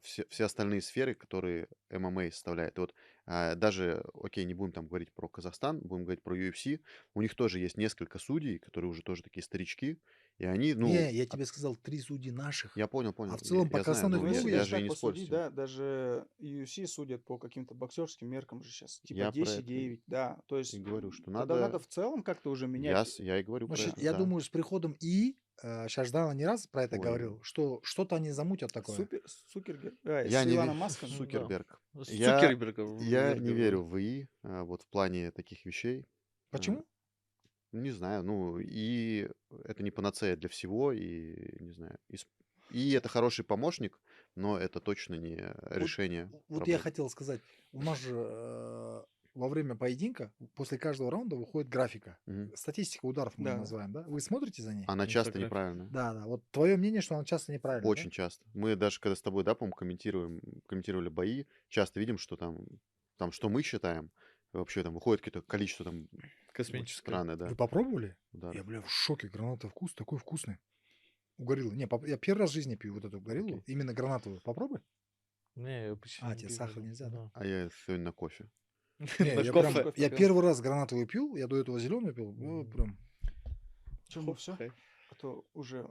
все остальные сферы, которые ММА составляет. И вот даже, окей, не будем там говорить про Казахстан, будем говорить про UFC, у них тоже есть несколько судей, которые уже тоже такие старички, и они, ну, Не, я тебе сказал 3 судьи наших. я понял, А в я, целом по я знаю, Казахстану их ну, Ну, я, если много я даже есть. же и так не спорю с посудить, этим. да, даже UFC судят по каким-то боксерским меркам же сейчас. Типа Я про это 10-9, да. То и есть говорю, что тогда надо надо, в целом как-то уже я, менять. я и говорю Ну, про это, я да. думаю, с приходом сейчас Ждана не раз про это Ой, говорил, что что-то они замутят такое. я С не Илоном верю, Маском. Да. Сукерберг. С Я Цукербергом не верю в ИИ, вот в плане таких вещей. А, Почему? Не знаю, ну, и это не панацея для всего, и, не знаю, и это хороший помощник, но это точно не решение Вот я проблем. хотел сказать, у нас же во время поединка после каждого раунда выходит графика. Мгм. Статистика ударов мы ее Да. называем, да? Вы смотрите за ней? Она часто Инфографика. неправильная. Да. Вот твое мнение, что она часто неправильно, да? Очень часто. Мы даже когда с тобой, да, по-моему, комментировали бои, часто видим, что там что мы считаем, вообще там выходит какое-то количество там очень Космическое. странное, да, Вы попробовали? ударов. Я, бля, в шоке. Гранатовый вкус такой вкусный. У гориллы. Не, я первый раз в жизни пью вот эту гориллу. Окей. Именно гранатовую. Попробуй. Не, я почти А, не тебе пью сахар горилл. нельзя, да? А я сегодня на кофе. Не, На я кофе. прям, я первый раз гранатовую пил, я до этого зеленую пил. Прям. Чем мы Хоп, все? хай. А то уже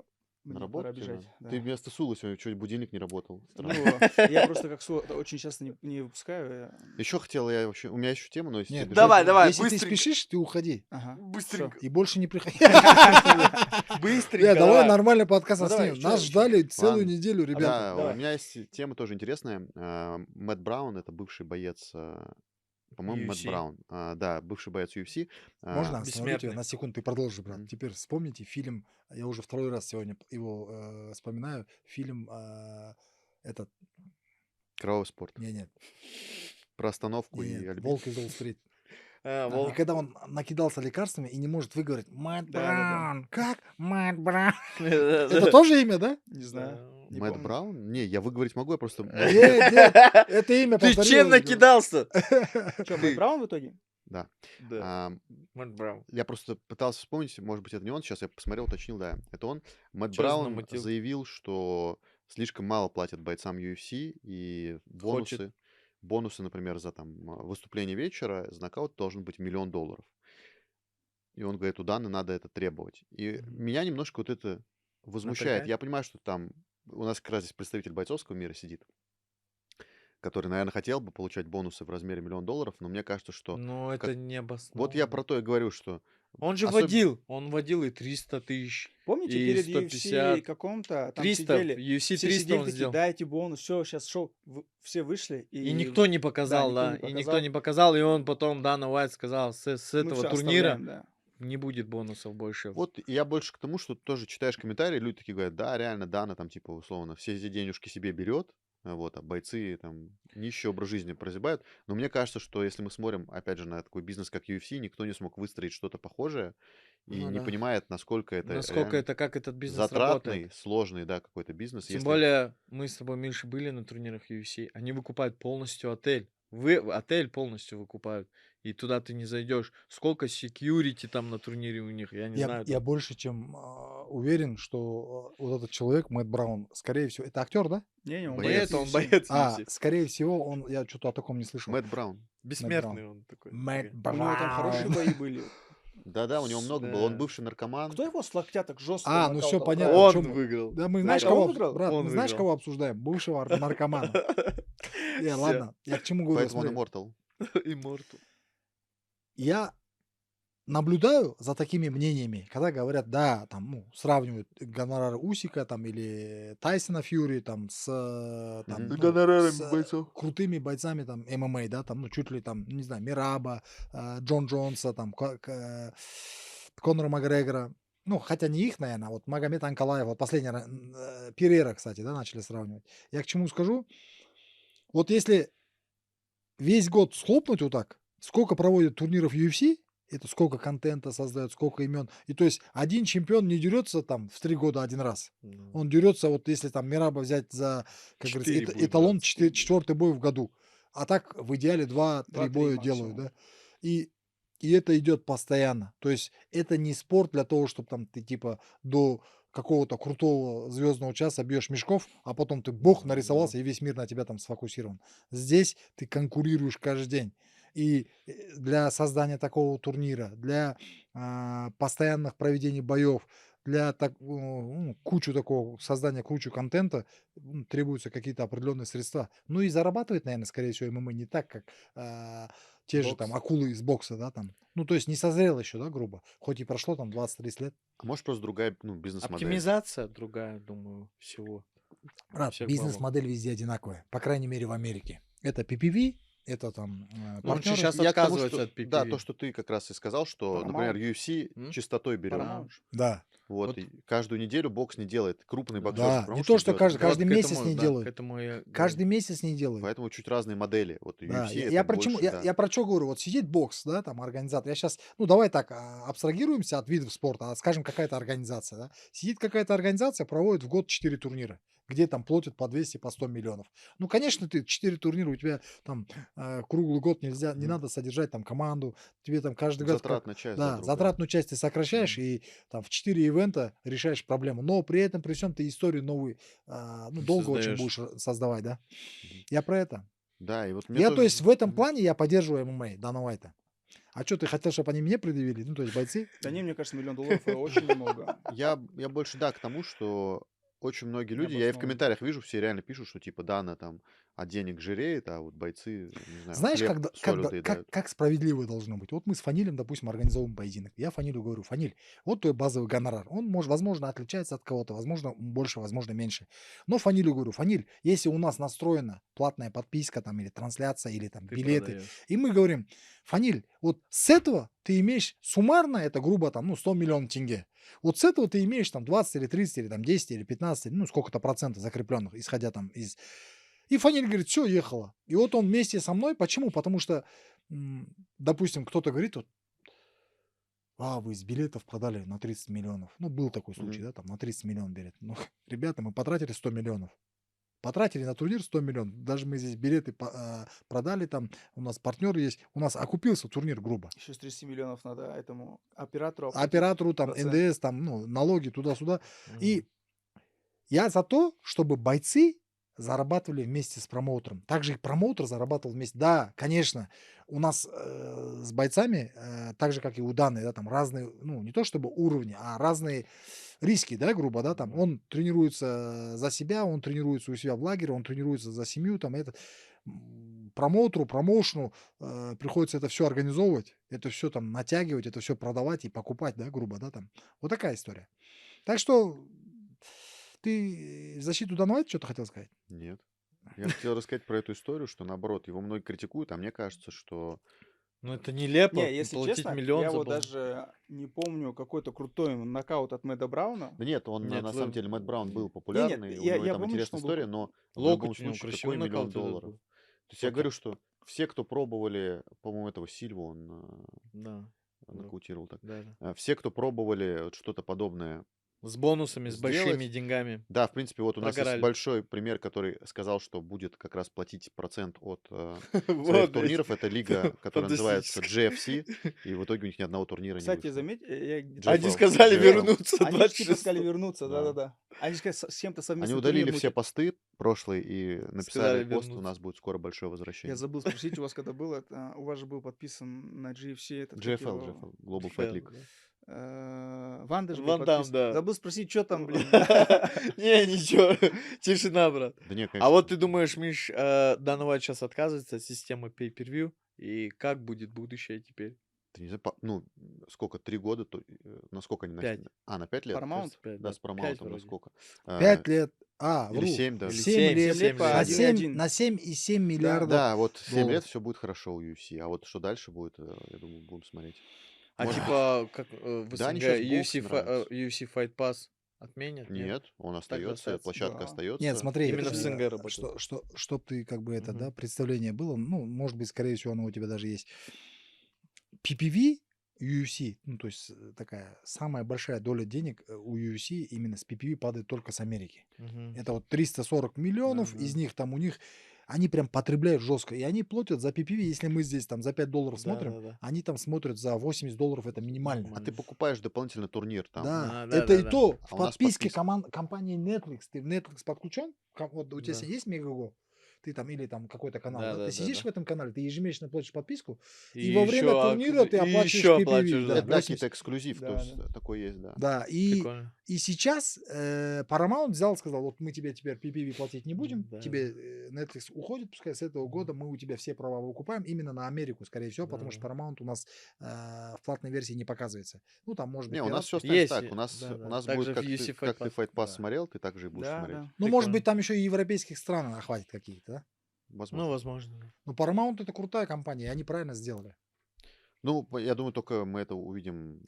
На Мне работу пора тебе бежать. надо? Ты Да. вместо Сулы сегодня чуть будильник не работал. Ну, Странно. я просто как очень часто не выпускаю. Еще хотел я вообще... У меня еще тема, но если тебе Нет, бежать... Давай, давай, если ты быстренько. спешишь, ты уходи. Ага. Всё. Быстренько. И больше не приходи. Быстренько. Давай нормальный подкаст Ну, давай, снимем. чё, Нас чё? ждали целую Ладно. неделю, ребята. Да, у давай. меня есть тема тоже интересная. Мэтт Браун, это бывший боец, по-моему, Мэтт UFC. Браун. Да, бывший боец UFC. Можно остановить тебя Бессмертный. на секунду? Ты продолжи, брат. Мгм. Теперь вспомните фильм, я уже второй раз сегодня его вспоминаю, фильм этот, Кровавый спорт. нет, Про остановку и нет, Альбит. «Волк из Уолл-стрит». А, И Ага. когда он накидался лекарствами и не может выговорить «Мэтт Да-да-да. Браун», как «Мэтт Браун»? Это волк. тоже имя, да? Не знаю. Не Мэтт помню. Браун? Не, я выговорить могу, я просто... Нет, нет, это имя Ты чем повторилось, говорю. накидался? Что, Мэтт Браун в итоге? Да. Да. А, Мэтт Браун. Я просто пытался вспомнить, может быть, это не он, сейчас я посмотрел, уточнил, да, это он. Мэтт Чё за Браун намутил? заявил, что слишком мало платят бойцам UFC, и Хочет. бонусы, например, за там выступление вечера, за нокаут должен быть $1 миллион. И он говорит, у Даны надо это требовать. И Мгм. меня немножко вот это возмущает. Напрягает? Я понимаю, что там у нас как раз здесь представитель бойцовского мира сидит, который, наверное, хотел бы получать бонусы в размере $1 миллион, но мне кажется, что... Но как- это не Вот я про то и говорю, что... Он же особ- он водил и 300 тысяч, Помните, и перед 150, UFC каком-то там 300, сидели, UFC все 300 сидели он такие, сделал. дайте бонус, все, сейчас шоу. Все вышли. И никто не показал, никто да, не и никто показал. не показал, и он потом, Дана Уайт сказал, с Мы этого всё турнира оставляем, да. не будет бонусов больше. Вот я больше к тому, что тоже читаешь комментарии, люди такие говорят, да, реально, Дана там, типа, условно, все эти денежки себе берет, вот, а бойцы там нищий образ жизни прозябают. Но мне кажется, что если мы смотрим, опять же, на такой бизнес, как UFC, никто не смог выстроить что-то похожее и Ну не да. понимает, насколько это Насколько реально это, как этот бизнес затратный, работает. сложный, да, какой-то бизнес. Тем Если... более, мы с тобой, Миша, были на турнирах UFC, они выкупают полностью отель. Отель полностью выкупают, и туда ты не зайдешь. Сколько секьюрити там на турнире у них, я не знаю. Я там. больше чем уверен, что вот этот человек, Мэтт Браун, скорее всего, это актер, да? Не, он Боец. боец Он UFC. боец А, UFC. скорее всего, я что-то о таком не слышал. Мэтт Браун. Бессмертный он такой. Мэтт У него там хорошие Браун. бои были. Да-да, у него много было. Он Да. бывший наркоман. Кто его с локтя так жестко А, ну все нокаутом понятно. отправил? чё Он мы- выиграл. Да мы А, знаешь это он кого, выиграл? брат, Он мы знаешь выиграл. кого обсуждаем? Бывшего наркомана. Всё. Ладно, я к чему говорю, Поэтому он смотри. Immortal. Immortal. Я наблюдаю за такими мнениями, когда говорят, да, там, сравнивают гонорары Усика там или Тайсона Фьюри там с там, Мгм. с крутыми бойцами там ММА, да, там, чуть ли там, не знаю, Мираба, Джон Джонса, там, Конора Макгрегора. Ну, хотя не их, наверное, а вот Магомед Анкалаев, вот последний, Перейра, кстати, да, начали сравнивать. Я к чему скажу? Вот если весь год схлопнуть вот так, сколько проводят турниров UFC, это сколько контента создают, сколько имен. И то есть один чемпион не дерется там в 3 года один раз. Ну, Он дерется, вот если там Мираба взять за, как 4 говорится, будет эталон драться. 4-й бой в году. А так в идеале 2-3 2-3 боя максимум. делают, да. И это идет постоянно. То есть это не спорт для того, чтобы там ты типа до какого-то крутого звездного часа бьешь мешков, а потом ты бог нарисовался, и весь мир на тебя там сфокусирован. Здесь ты конкурируешь каждый день. И для создания такого турнира, для постоянных проведений боев, для кучу такого создания кучу контента требуются какие-то определенные средства. Ну и зарабатывать, наверное, скорее всего, ММА не так, как те же там Бокс. акулы из бокса, да, там. Ну, то есть не созрел еще, да, грубо. Хоть и прошло там 20-30 лет. А может просто другая бизнес-модель. Оптимизация другая, думаю, всего. Брат, Всех бизнес-модель везде одинаковая. По крайней мере, в Америке. Это PPV, это там Ну, он партнеры. сейчас Я к тому, отказывается что- от PPV. Да, то, что ты как раз и сказал, что, например, Paramount. UFC М? чистотой берет. Paramount. Да, Вот, Вот. и каждую неделю бокс не делает. Крупный Да. боксерский да. Не промоушен то, что делает каждый, это. каждый к месяц этому, не да, делают. к этому я Каждый говорю. месяц не делают. Поэтому чуть разные модели. Вот Да, UFC я это про чему, больше, я, да. я про что говорю? Вот сидит бокс, да, там организатор. Я сейчас, давай так, абстрагируемся от видов спорта, а скажем, какая-то организация, да. Сидит какая-то организация, проводит в год 4 турнира, где там платят по 200, по 100 миллионов. Ну, конечно, ты 4 турнира, у тебя там круглый год нельзя, не Мгм. надо содержать там команду, тебе там каждый год... Затратная часть, Да, другая. затратную часть ты сокращаешь и там в 4 ивента решаешь проблему. Но при этом, при всем, ты историю новую, долго очень Создаешь. будешь создавать, да. Мгм. Я про это. Да, и вот мне Я, тоже... то есть, в этом Мгм. плане я поддерживаю ММА Дана Уайта. А что, ты хотел, чтобы они мне предъявили? Ну, то есть бойцы? Да не, мне кажется, $1 миллион это очень много. Я больше, да, к тому, что очень многие люди, я и в Необоснованно. комментариях вижу, все реально пишут, что типа Дана там от денег жиреет, а вот бойцы, не знаю, Знаешь, хлеб, когда, соль как, доедают. как справедливо должно быть? Вот мы с Фанилем, допустим, организовываем поединок. Я Фанилю говорю: Фаниль, вот твой базовый гонорар. Он, может, возможно, отличается от кого-то, возможно, больше, возможно, меньше. Но Фанилю говорю: Фаниль, если у нас настроена платная подписка там или трансляция, или там Ты билеты, продаешь. и мы говорим: Фаниль, вот с этого ты имеешь суммарно, это грубо там, ну, 100 миллионов тенге. Вот с этого ты имеешь там 20 или 30 или там 10 или 15, ну, сколько-то процентов закрепленных, исходя там из... И Фаниль говорит: все, ехала. И вот он вместе со мной. Почему? Потому что, допустим, кто-то говорит: вот, вы из билетов продали на 30 миллионов. Ну, был такой случай, Мгм. да, там на 30 миллионов билет. Ну, ребята, мы потратили 100 миллионов. Потратили на турнир 100 миллионов. Даже мы здесь билеты продали, там у нас партнер есть. У нас окупился турнир грубо. Еще с 30 миллионов надо этому оператору оплатить Оператору там процент. НДС, там, ну, налоги туда-сюда. Мгм. И я за то, чтобы бойцы зарабатывали вместе с промоутером. Также и промоутер зарабатывал вместе. Да, конечно, у нас с бойцами, так же, как и у Даны, да, там разные, ну, не то чтобы уровни, а разные риски, да, грубо, да, там. Мгм. Он тренируется за себя, он тренируется у себя в лагере, он тренируется за семью, там, это. Промоутеру, промоушену приходится это все организовывать, это все там натягивать, это все продавать и покупать, да, грубо, да, там. Вот такая история. Так что ты в защиту Дана Уайта что-то хотел сказать? Нет. Я хотел рассказать про эту историю, что наоборот, его многие критикуют, а мне кажется, что Ну, это нелепо. Не, если Платить честно, миллион я за вот бонус. даже не помню какой-то крутой нокаут от Мэда Брауна. Да нет, он Нет, на самом деле Мэтт Браун был Нет, популярный, у я, него я там помню, интересная что он был... история, но в любом Локоть у него случае, красивый какой $1 нокаут миллион? этот был. То есть я Вот говорю, так. что все, кто пробовали, по-моему, этого Сильву, он Да, да, нокаутировал так. да. Все, кто пробовали вот что-то подобное С бонусами, с большими сделать, деньгами. да, в принципе, вот у нас есть Прогорали. большой пример, который сказал, что будет как раз платить процент от своих Вот, турниров. Это лига, которая называется фантастически. GFC, и в итоге у них ни одного турнира не Кстати, вышло. заметь, я где-то... Они GFL, сказали GFL. вернуться Они же типа 26. сказали вернуться, Да. да-да-да. Они же сказали, с кем-то Они совместный удалили турнир все мутят. посты прошлые и написали Сказали пост, у вернуться. нас будет скоро большое Я возвращение. забыл спросить у вас, когда было это. У вас же был подписан на GFC этот, как GFL, его... GFL, Global Fight GFL, League. да. Ванда же был Ван Дам, подписан. да. Забыл спросить, что там, блин. Не, ничего. Тишина, брат. Да не, А конечно. вот ты думаешь, Миш, Дана Уайт сейчас отказывается от системы pay-per-view? И как будет будущее теперь? Ты не знаю, ну, сколько, 3 года, на сколько они начали? 5. На 5 лет? Paramount? кажется? Пять, Да, да. с 5 Промаунтом на вроде. сколько? 5 лет. Или Вру. 7 Или даже. 7 7 лет. 7 лет по На 1,1. 7, на 7,7 миллиардов Да, вот 7 лет долларов. все будет хорошо у UFC, а вот что дальше будет, я думаю, будем смотреть. А Может быть, типа, как в да, СНГ сейчас бокс нравится. UFC Fight Pass отменят? Нет? Нет, он Так остается, остается? площадка Да. Нет, остается. смотри, Именно в же- СНГ работает. чтоб ты как бы это, Мгм. да, представление было, ну, может быть, скорее всего, оно у тебя даже есть. PPV UFC, ну, то есть такая самая большая доля денег у UFC именно с PPV падает только с Америки. Мгм. Это вот 340 миллионов, Да, да. из них там у них, они прям потребляют жестко, и они платят за PPV, если мы здесь там за $5 смотрим, Да-да-да. они там смотрят за $80, это минимально. А ты Нормально. покупаешь дополнительно турнир там. Да, Да, это и да-да-да. то в А у нас подписке подписка. компании Netflix. Ты в Netflix подключен? Вот у тебя Да. есть Мегаго? Ты там или там какой-то канал, да? Ты сидишь в Да-да-да-да. этом канале, ты ежемесячно платишь подписку, И и во время еще турнира ты оплачиваешь еще PPV, оплачиваешь, да, Это, да. да, 80. какие-то эксклюзив, то Да, есть да. такой есть, да. Да, и Прикольно. сейчас Paramount взял, сказал: вот мы тебе теперь PPV платить не будем, Да, тебе Netflix уходит, пускай с этого года мы у тебя все права выкупаем именно на Америку, скорее всего, потому что да. Paramount у нас в платной версии не показывается. Ну, там может быть Не, у нас все пиратский. останется Есть, так. У да-да. нас Также будет, в UFC Fight как ты Pass. Fight Pass Да. смотрел, ты также и будешь Да, смотреть. да. Ну, может Прикольно. быть, там еще и европейских стран охватит какие-то, да? Ну, Возможно. возможно. да. Но Paramount это крутая компания, и они правильно сделали. Ну, я думаю, только мы это увидим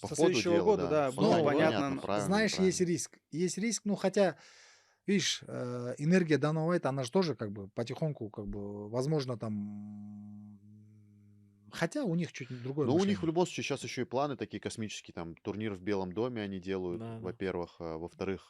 по Со ходу следующего дела, года, да. да, Пока будет понятно. непонятно, правильно, Знаешь, есть неправильно. риск. Есть риск, ну, хотя, видишь, энергия Дана Уайта, она же тоже как бы потихоньку, как бы, возможно, там... Хотя у них чуть другое Ну, у них в мышление. любом случае сейчас еще и планы такие космические, там турнир в Белом доме они делают, Да, да. во-первых, во-вторых,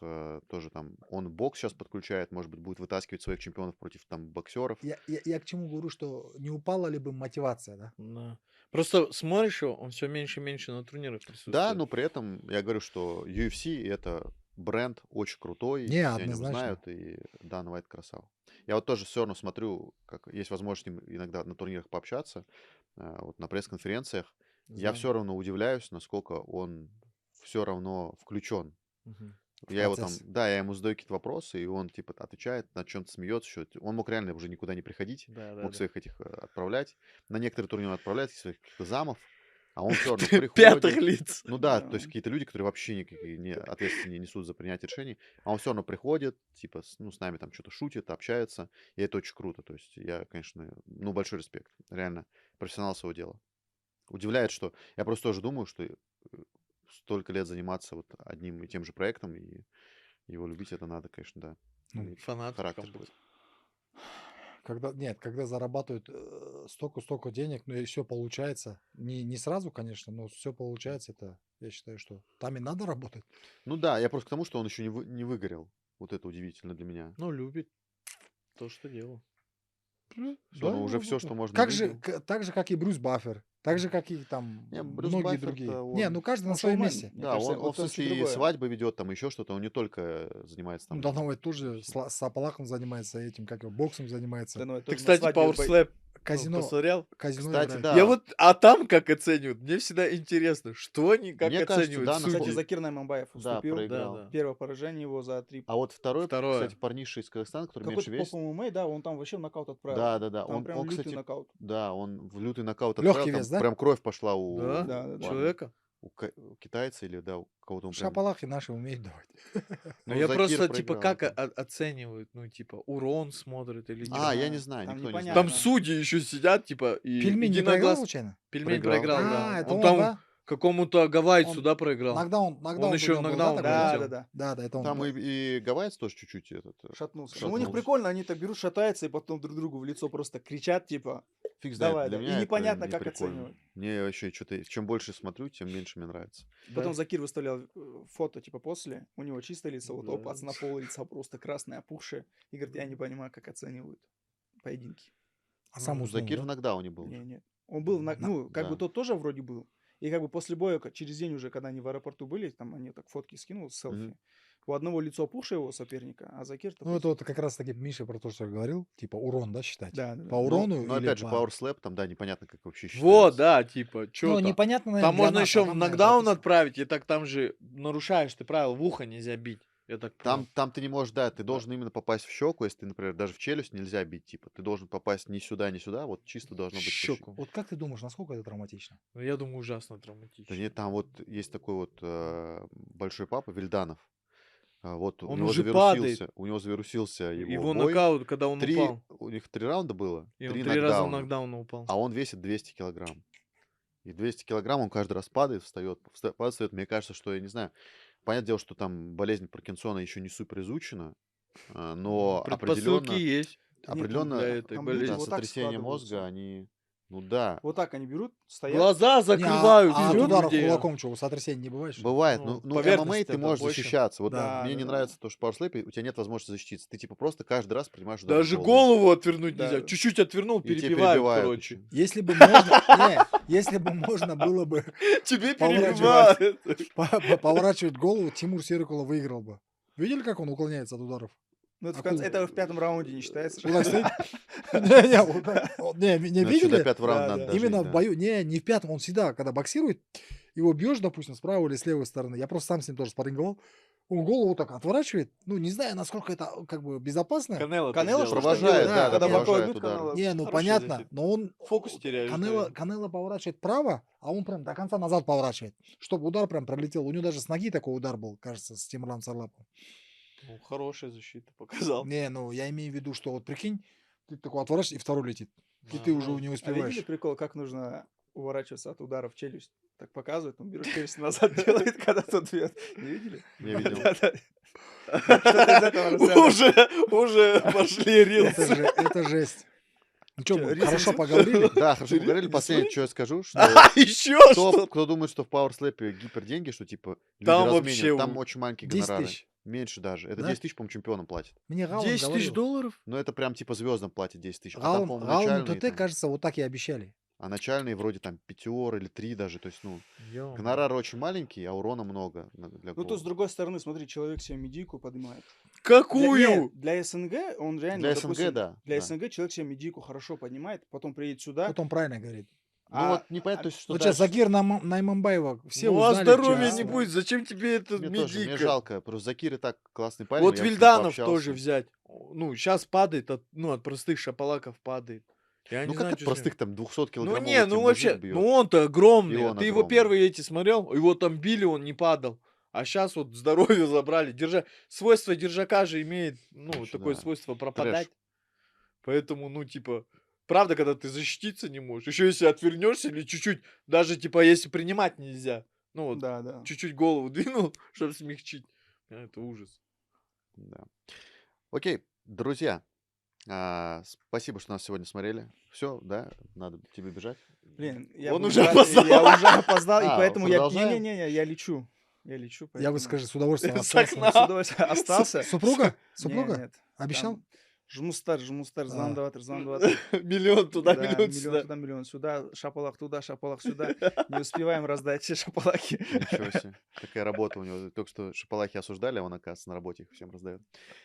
тоже там он бокс сейчас подключает, может быть, будет вытаскивать своих чемпионов против там боксеров. Я к чему говорю, что не упала ли бы мотивация, да? Да. Просто смотришь его, он все меньше и меньше на турнирах Да, присутствует. но при этом я говорю, что UFC это бренд очень крутой, Не, все они его однозначно. знают, и Дан Уайт красава. Я вот тоже все равно смотрю, как есть возможность с ним иногда на турнирах пообщаться. вот на пресс-конференциях, я Знаю. все равно удивляюсь, насколько он все равно включен. Мгм. Я его там, процесс. да, я ему задаю какие-то вопросы, и он типа отвечает, над чем-то смеется. Он мог реально уже никуда не приходить, Да, да, мог да. своих этих отправлять. На некоторые турниры он отправляет своих каких-то замов, а он все равно Пятых приходит. лиц. Ну да, то Да. есть какие-то люди, которые вообще никакие не ответственности не несут за принятие решений, а он все равно приходит, типа, с нами там что-то шутит, общается, и это очень круто. То есть я, конечно, ну, большой респект. Реально, профессионал своего дела. Удивляет, что я просто тоже думаю, что столько лет заниматься вот одним и тем же проектом, и его любить это надо, конечно, да. Ну, Иметь Фанатиком характер. быть. Когда зарабатывают столько денег, но и все получается, не сразу, конечно, но все получается, это, я считаю, что там и надо работать. Ну да, я просто к тому, что он еще не выгорел. Вот это удивительно для меня. Ну, любит то, что делал. Всё, ну, уже всё, вот, что можно, Как же, видел. так же, как и Брюс Баффер, так же, как и там Не, Брюс многие Баффер-то другие. он- Не, ну каждый на Он своем шоумен. месте. Мне Да, кажется, он в вот он смысле чуть и другое. свадьбы ведет, там еще что-то. Он не только занимается Ну, там. Дановой тоже с Апалахом занимается этим, как его, боксом занимается. Да, ну, Ты, тоже на кстати, свадьбе Power бой- Slap Казино, посмотрел? казино Кстати, играет. да. Я вот, а там как оценивают? Мне всегда интересно, что они как Мне кажется, оценивают да, Кстати, насколько- судьи. Закир Найманбаев Да, уступил. проиграл. Да, да. Первое поражение его за 3. А вот второй, Второе. кстати, парниша из Казахстана, который Какой-то меньше весит. поп ММА, да, он там вообще в нокаут отправил. Да. Там Он, прям он, лютый кстати, нокаут. да, он в лютый нокаут Лёгкий отправил. Там вес, да? прям кровь пошла у Да? Да, да, да. парня. Человека? У китайца или, да, у кого-то он прям... Шапалахи наши умеют давать. Ну, я Закир просто, типа, проиграл как там. оценивают? Ну, типа, урон смотрят или А, чё? я не знаю, Там никто не непонятно. знает. Там судьи еще сидят, типа, и Пельмень не проиграл единогласно. случайно? Пельмень Проиграл. проиграл, да. Это Он он, там да? какому-то гавайцу, Он да, проиграл. Нокдаун Он еще у него был, нокдаун такой? Да, вылетел. да, да. Да, это он. Там и Гавайец тоже чуть-чуть этот... Шатнулся. Ну, у них Шатнулся. прикольно, они так берут, шатаются, и потом друг другу в лицо просто кричат, типа, Фиг знает, давай, для да. меня И это непонятно, не как прикольно. оценивать. Мне вообще что-то... Чем больше смотрю, тем меньше мне нравится. Потом Да. Закир выставлял фото, типа, после, у него чистое лицо, вот Да. у пацана пол лица просто красное, опухшее. И говорит, я не понимаю, как оценивают поединки. А сам уснул, Закир да? в нокдауне был. Не, нет. Он был, ну, как бы Да. тот тоже вроде был. И как бы после боя, через день уже, когда они в аэропорту были, там они так фотки скинул, селфи. Мгм. У одного лицо опухшее его соперника, а Закир... Ну, это вот как раз таки Миша про то, что я говорил, типа урон, да, считать? Да, да, да. По Ну, урону но или опять же, по... Power Slap, там, да, непонятно, как вообще Вот, считается. да, типа, что Ну, там. непонятно, наверное, Там для можно нас, еще а в там, наверное, нокдаун записано. отправить, и так там же нарушаешь ты правила, в ухо нельзя бить. Я так понял. Там ты не можешь, да, ты должен именно попасть в щеку, если ты, например, даже в челюсть нельзя бить, типа, ты должен попасть ни сюда, ни сюда, вот чисто должно В быть по щеку. Вот как ты думаешь, насколько это травматично? Ну, я думаю, ужасно Да травматично. нет, там вот есть такой вот большой папа Вильданов. Вот Он уже падает. у него завирусился его Его бой. нокаут, когда он упал. У них 3 раунда было, И он 3 3 раза в нокдауна, нокдауна упал. а он весит 200 килограмм. И 200 килограмм он каждый раз падает, встает, падает, встает. Мне кажется, что, я не знаю, понятное дело, что там болезнь Паркинсона еще не супер изучена, но Предпосылки есть. определенно, для этой там болезни. люди да, вот так сотрясение складываются. мозга, они, ну да, Вот так они берут, стоят. Глаза закрывают. А от всё, ударов людей. кулаком что, сотрясения не бывает? что ли? бывает. Ну, Ну, поверхность ММА ты это можешь больше. защищаться. Вот Да, мне да, не да. нравится то, что в пауэрслэпе у тебя нет возможности защититься. Ты типа просто каждый раз принимаешь удар в Даже голову отвернуть Да. нельзя. Чуть-чуть отвернул, И тебя перебивают, перебивают короче. еще. Если бы можно, если бы можно было бы Тебе Поворачивать. перебивают. поворачивать голову, Тимур Серикула выиграл бы. Видели, как он уклоняется от ударов? Ну, это, Акула. это в 5-м раунде не считается. Вот так стоит. Не, вот так. Не Ну, это видели? до 5-го раунда Да, надо да. дожить, Именно в да. бою, не в пятом, он всегда, когда боксирует, его бьешь, допустим, с правой или с левой стороны. Я просто сам с ним тоже спарринговал. Он голову так отворачивает. Ну, не знаю, насколько это как бы безопасно. Канело Канело так что делает. Провожает, да, когда да, боковой провожает бьют удар. Канело. Не, ну Хороший понятно, защит. но он Фокус теряешь. Канело поворачивает вправо, а он прям до конца назад поворачивает, чтобы удар прям пролетел. У него даже с ноги такой удар был, кажется, с Тимураном Сарлаповым. Ну, хорошая защита показал. Не, ну я имею в виду, что вот прикинь, ты такой отворачиваешь, и второй летит. И ты Ага. уже не А видели успеваешь. прикол, как нужно уворачиваться от удара в челюсть? Так показывает, он берет челюсть назад, делает, когда тот бьет. Не видели? Не видел. Да-да. Что-то из этого разряда. Уже пошли рилсы. Это жесть. Ну что, Чё, мы рисом хорошо всё? поговорили? Да, хорошо Ты поговорили. не Последнее, смотри. что я скажу, что Еще что? кто думает, что в пауэрслэпе гиперденьги, что типа люди Там разменивают, вообще там очень маленькие 10 гонорары. тысяч. Меньше даже. Это Да? 10 тысяч, по-моему, чемпионам платят. Мне Галан 10 тысяч говорил. долларов? Но это прям типа звездам платят 10 тысяч. А там, по-моему, Галан начальные, ТТ, там, кажется, вот так и обещали. а начальные вроде там 5 или 3 даже. То есть, ну, Ё-моё. гонорары очень маленькие, а урона много для Ну, то с другой стороны, смотри, человек себе медийку поднимает. Какую? Для СНГ он реально, Для допустим, СНГ, да. Для да. СНГ человек себе медийку хорошо поднимает, потом приедет сюда. Вот он правильно говорит. Ну вот непонятно, то есть, что Вот сейчас дальше. Закир Найманбаева все Ну а узнали. здоровья чё- не будет, зачем тебе это Мне тоже, мне медика? жалко. Просто Закир и так классный парень, Вот я с ним Вильданов тоже пообщался. взять. Ну, сейчас падает, от простых шапалаков падает. Я Ну не как знаю, от что с ним. простых там 200 Ну килограммовый не, ну тебе вообще, мужик бьет? ну он-то И огромный. он Ты его огромный. первые эти смотрел? Его там били, он не падал. А сейчас вот здоровье забрали. Свойство держака же имеет, ну, Короче, такое да. свойство Трэш. пропадать. Поэтому, ну, типа, правда, когда ты защититься не можешь. Еще если отвернешься или чуть-чуть, даже, типа, если принимать нельзя. Ну, вот, Да, да. чуть-чуть голову двинул, чтобы смягчить. Это ужас. Да. Окей, друзья, спасибо, что нас сегодня смотрели. Все, да? Надо тебе бежать. Блин, я Он буду уже брать- опоздал. Я уже опоздал, и А, поэтому я... продолжаем? Не-не-не, я лечу. Я лечу, Я бы, поэтому... скажи, с удовольствием С остался. окна. С удовольствием остался. Супруга? Не, Супруга? нет. Обещал? Там Жмустар, А. звондаватыр. Миллион туда, Да, миллион сюда. туда, миллион сюда, шапалах туда, шапалах сюда. Не успеваем раздать все шапалахи. Ничего себе. Такая работа у него. Только что шапалахи осуждали, а он, оказывается, на работе их всем раздает.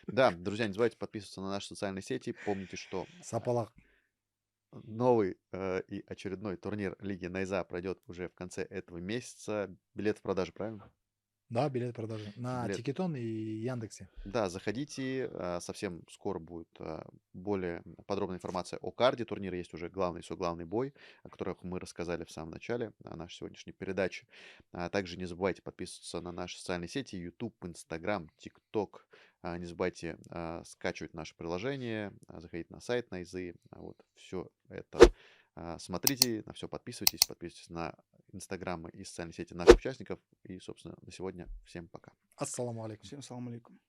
Да, друзья, не забывайте подписываться на наши социальные сети. Помните, что Сапалах. новый и очередной турнир Лиги Найза пройдет уже в конце этого месяца. Билет в продаже, правильно? Да, билет продажи. На Билет. Тикетон и Яндексе. Да, заходите. Совсем скоро будет более подробная информация о карде турнира. Есть уже главный и соглавный бой, о которых мы рассказали в самом начале нашей сегодняшней передачи. Также не забывайте подписываться на наши социальные сети: YouTube, Instagram, TikTok. Не забывайте скачивать наше приложение, заходить на сайт Найзы. Вот все это смотрите, на все подписывайтесь на инстаграмы и социальные сети наших участников. И, собственно, на сегодня всем пока. Ассаламу алейкум. Всем салам алейкум.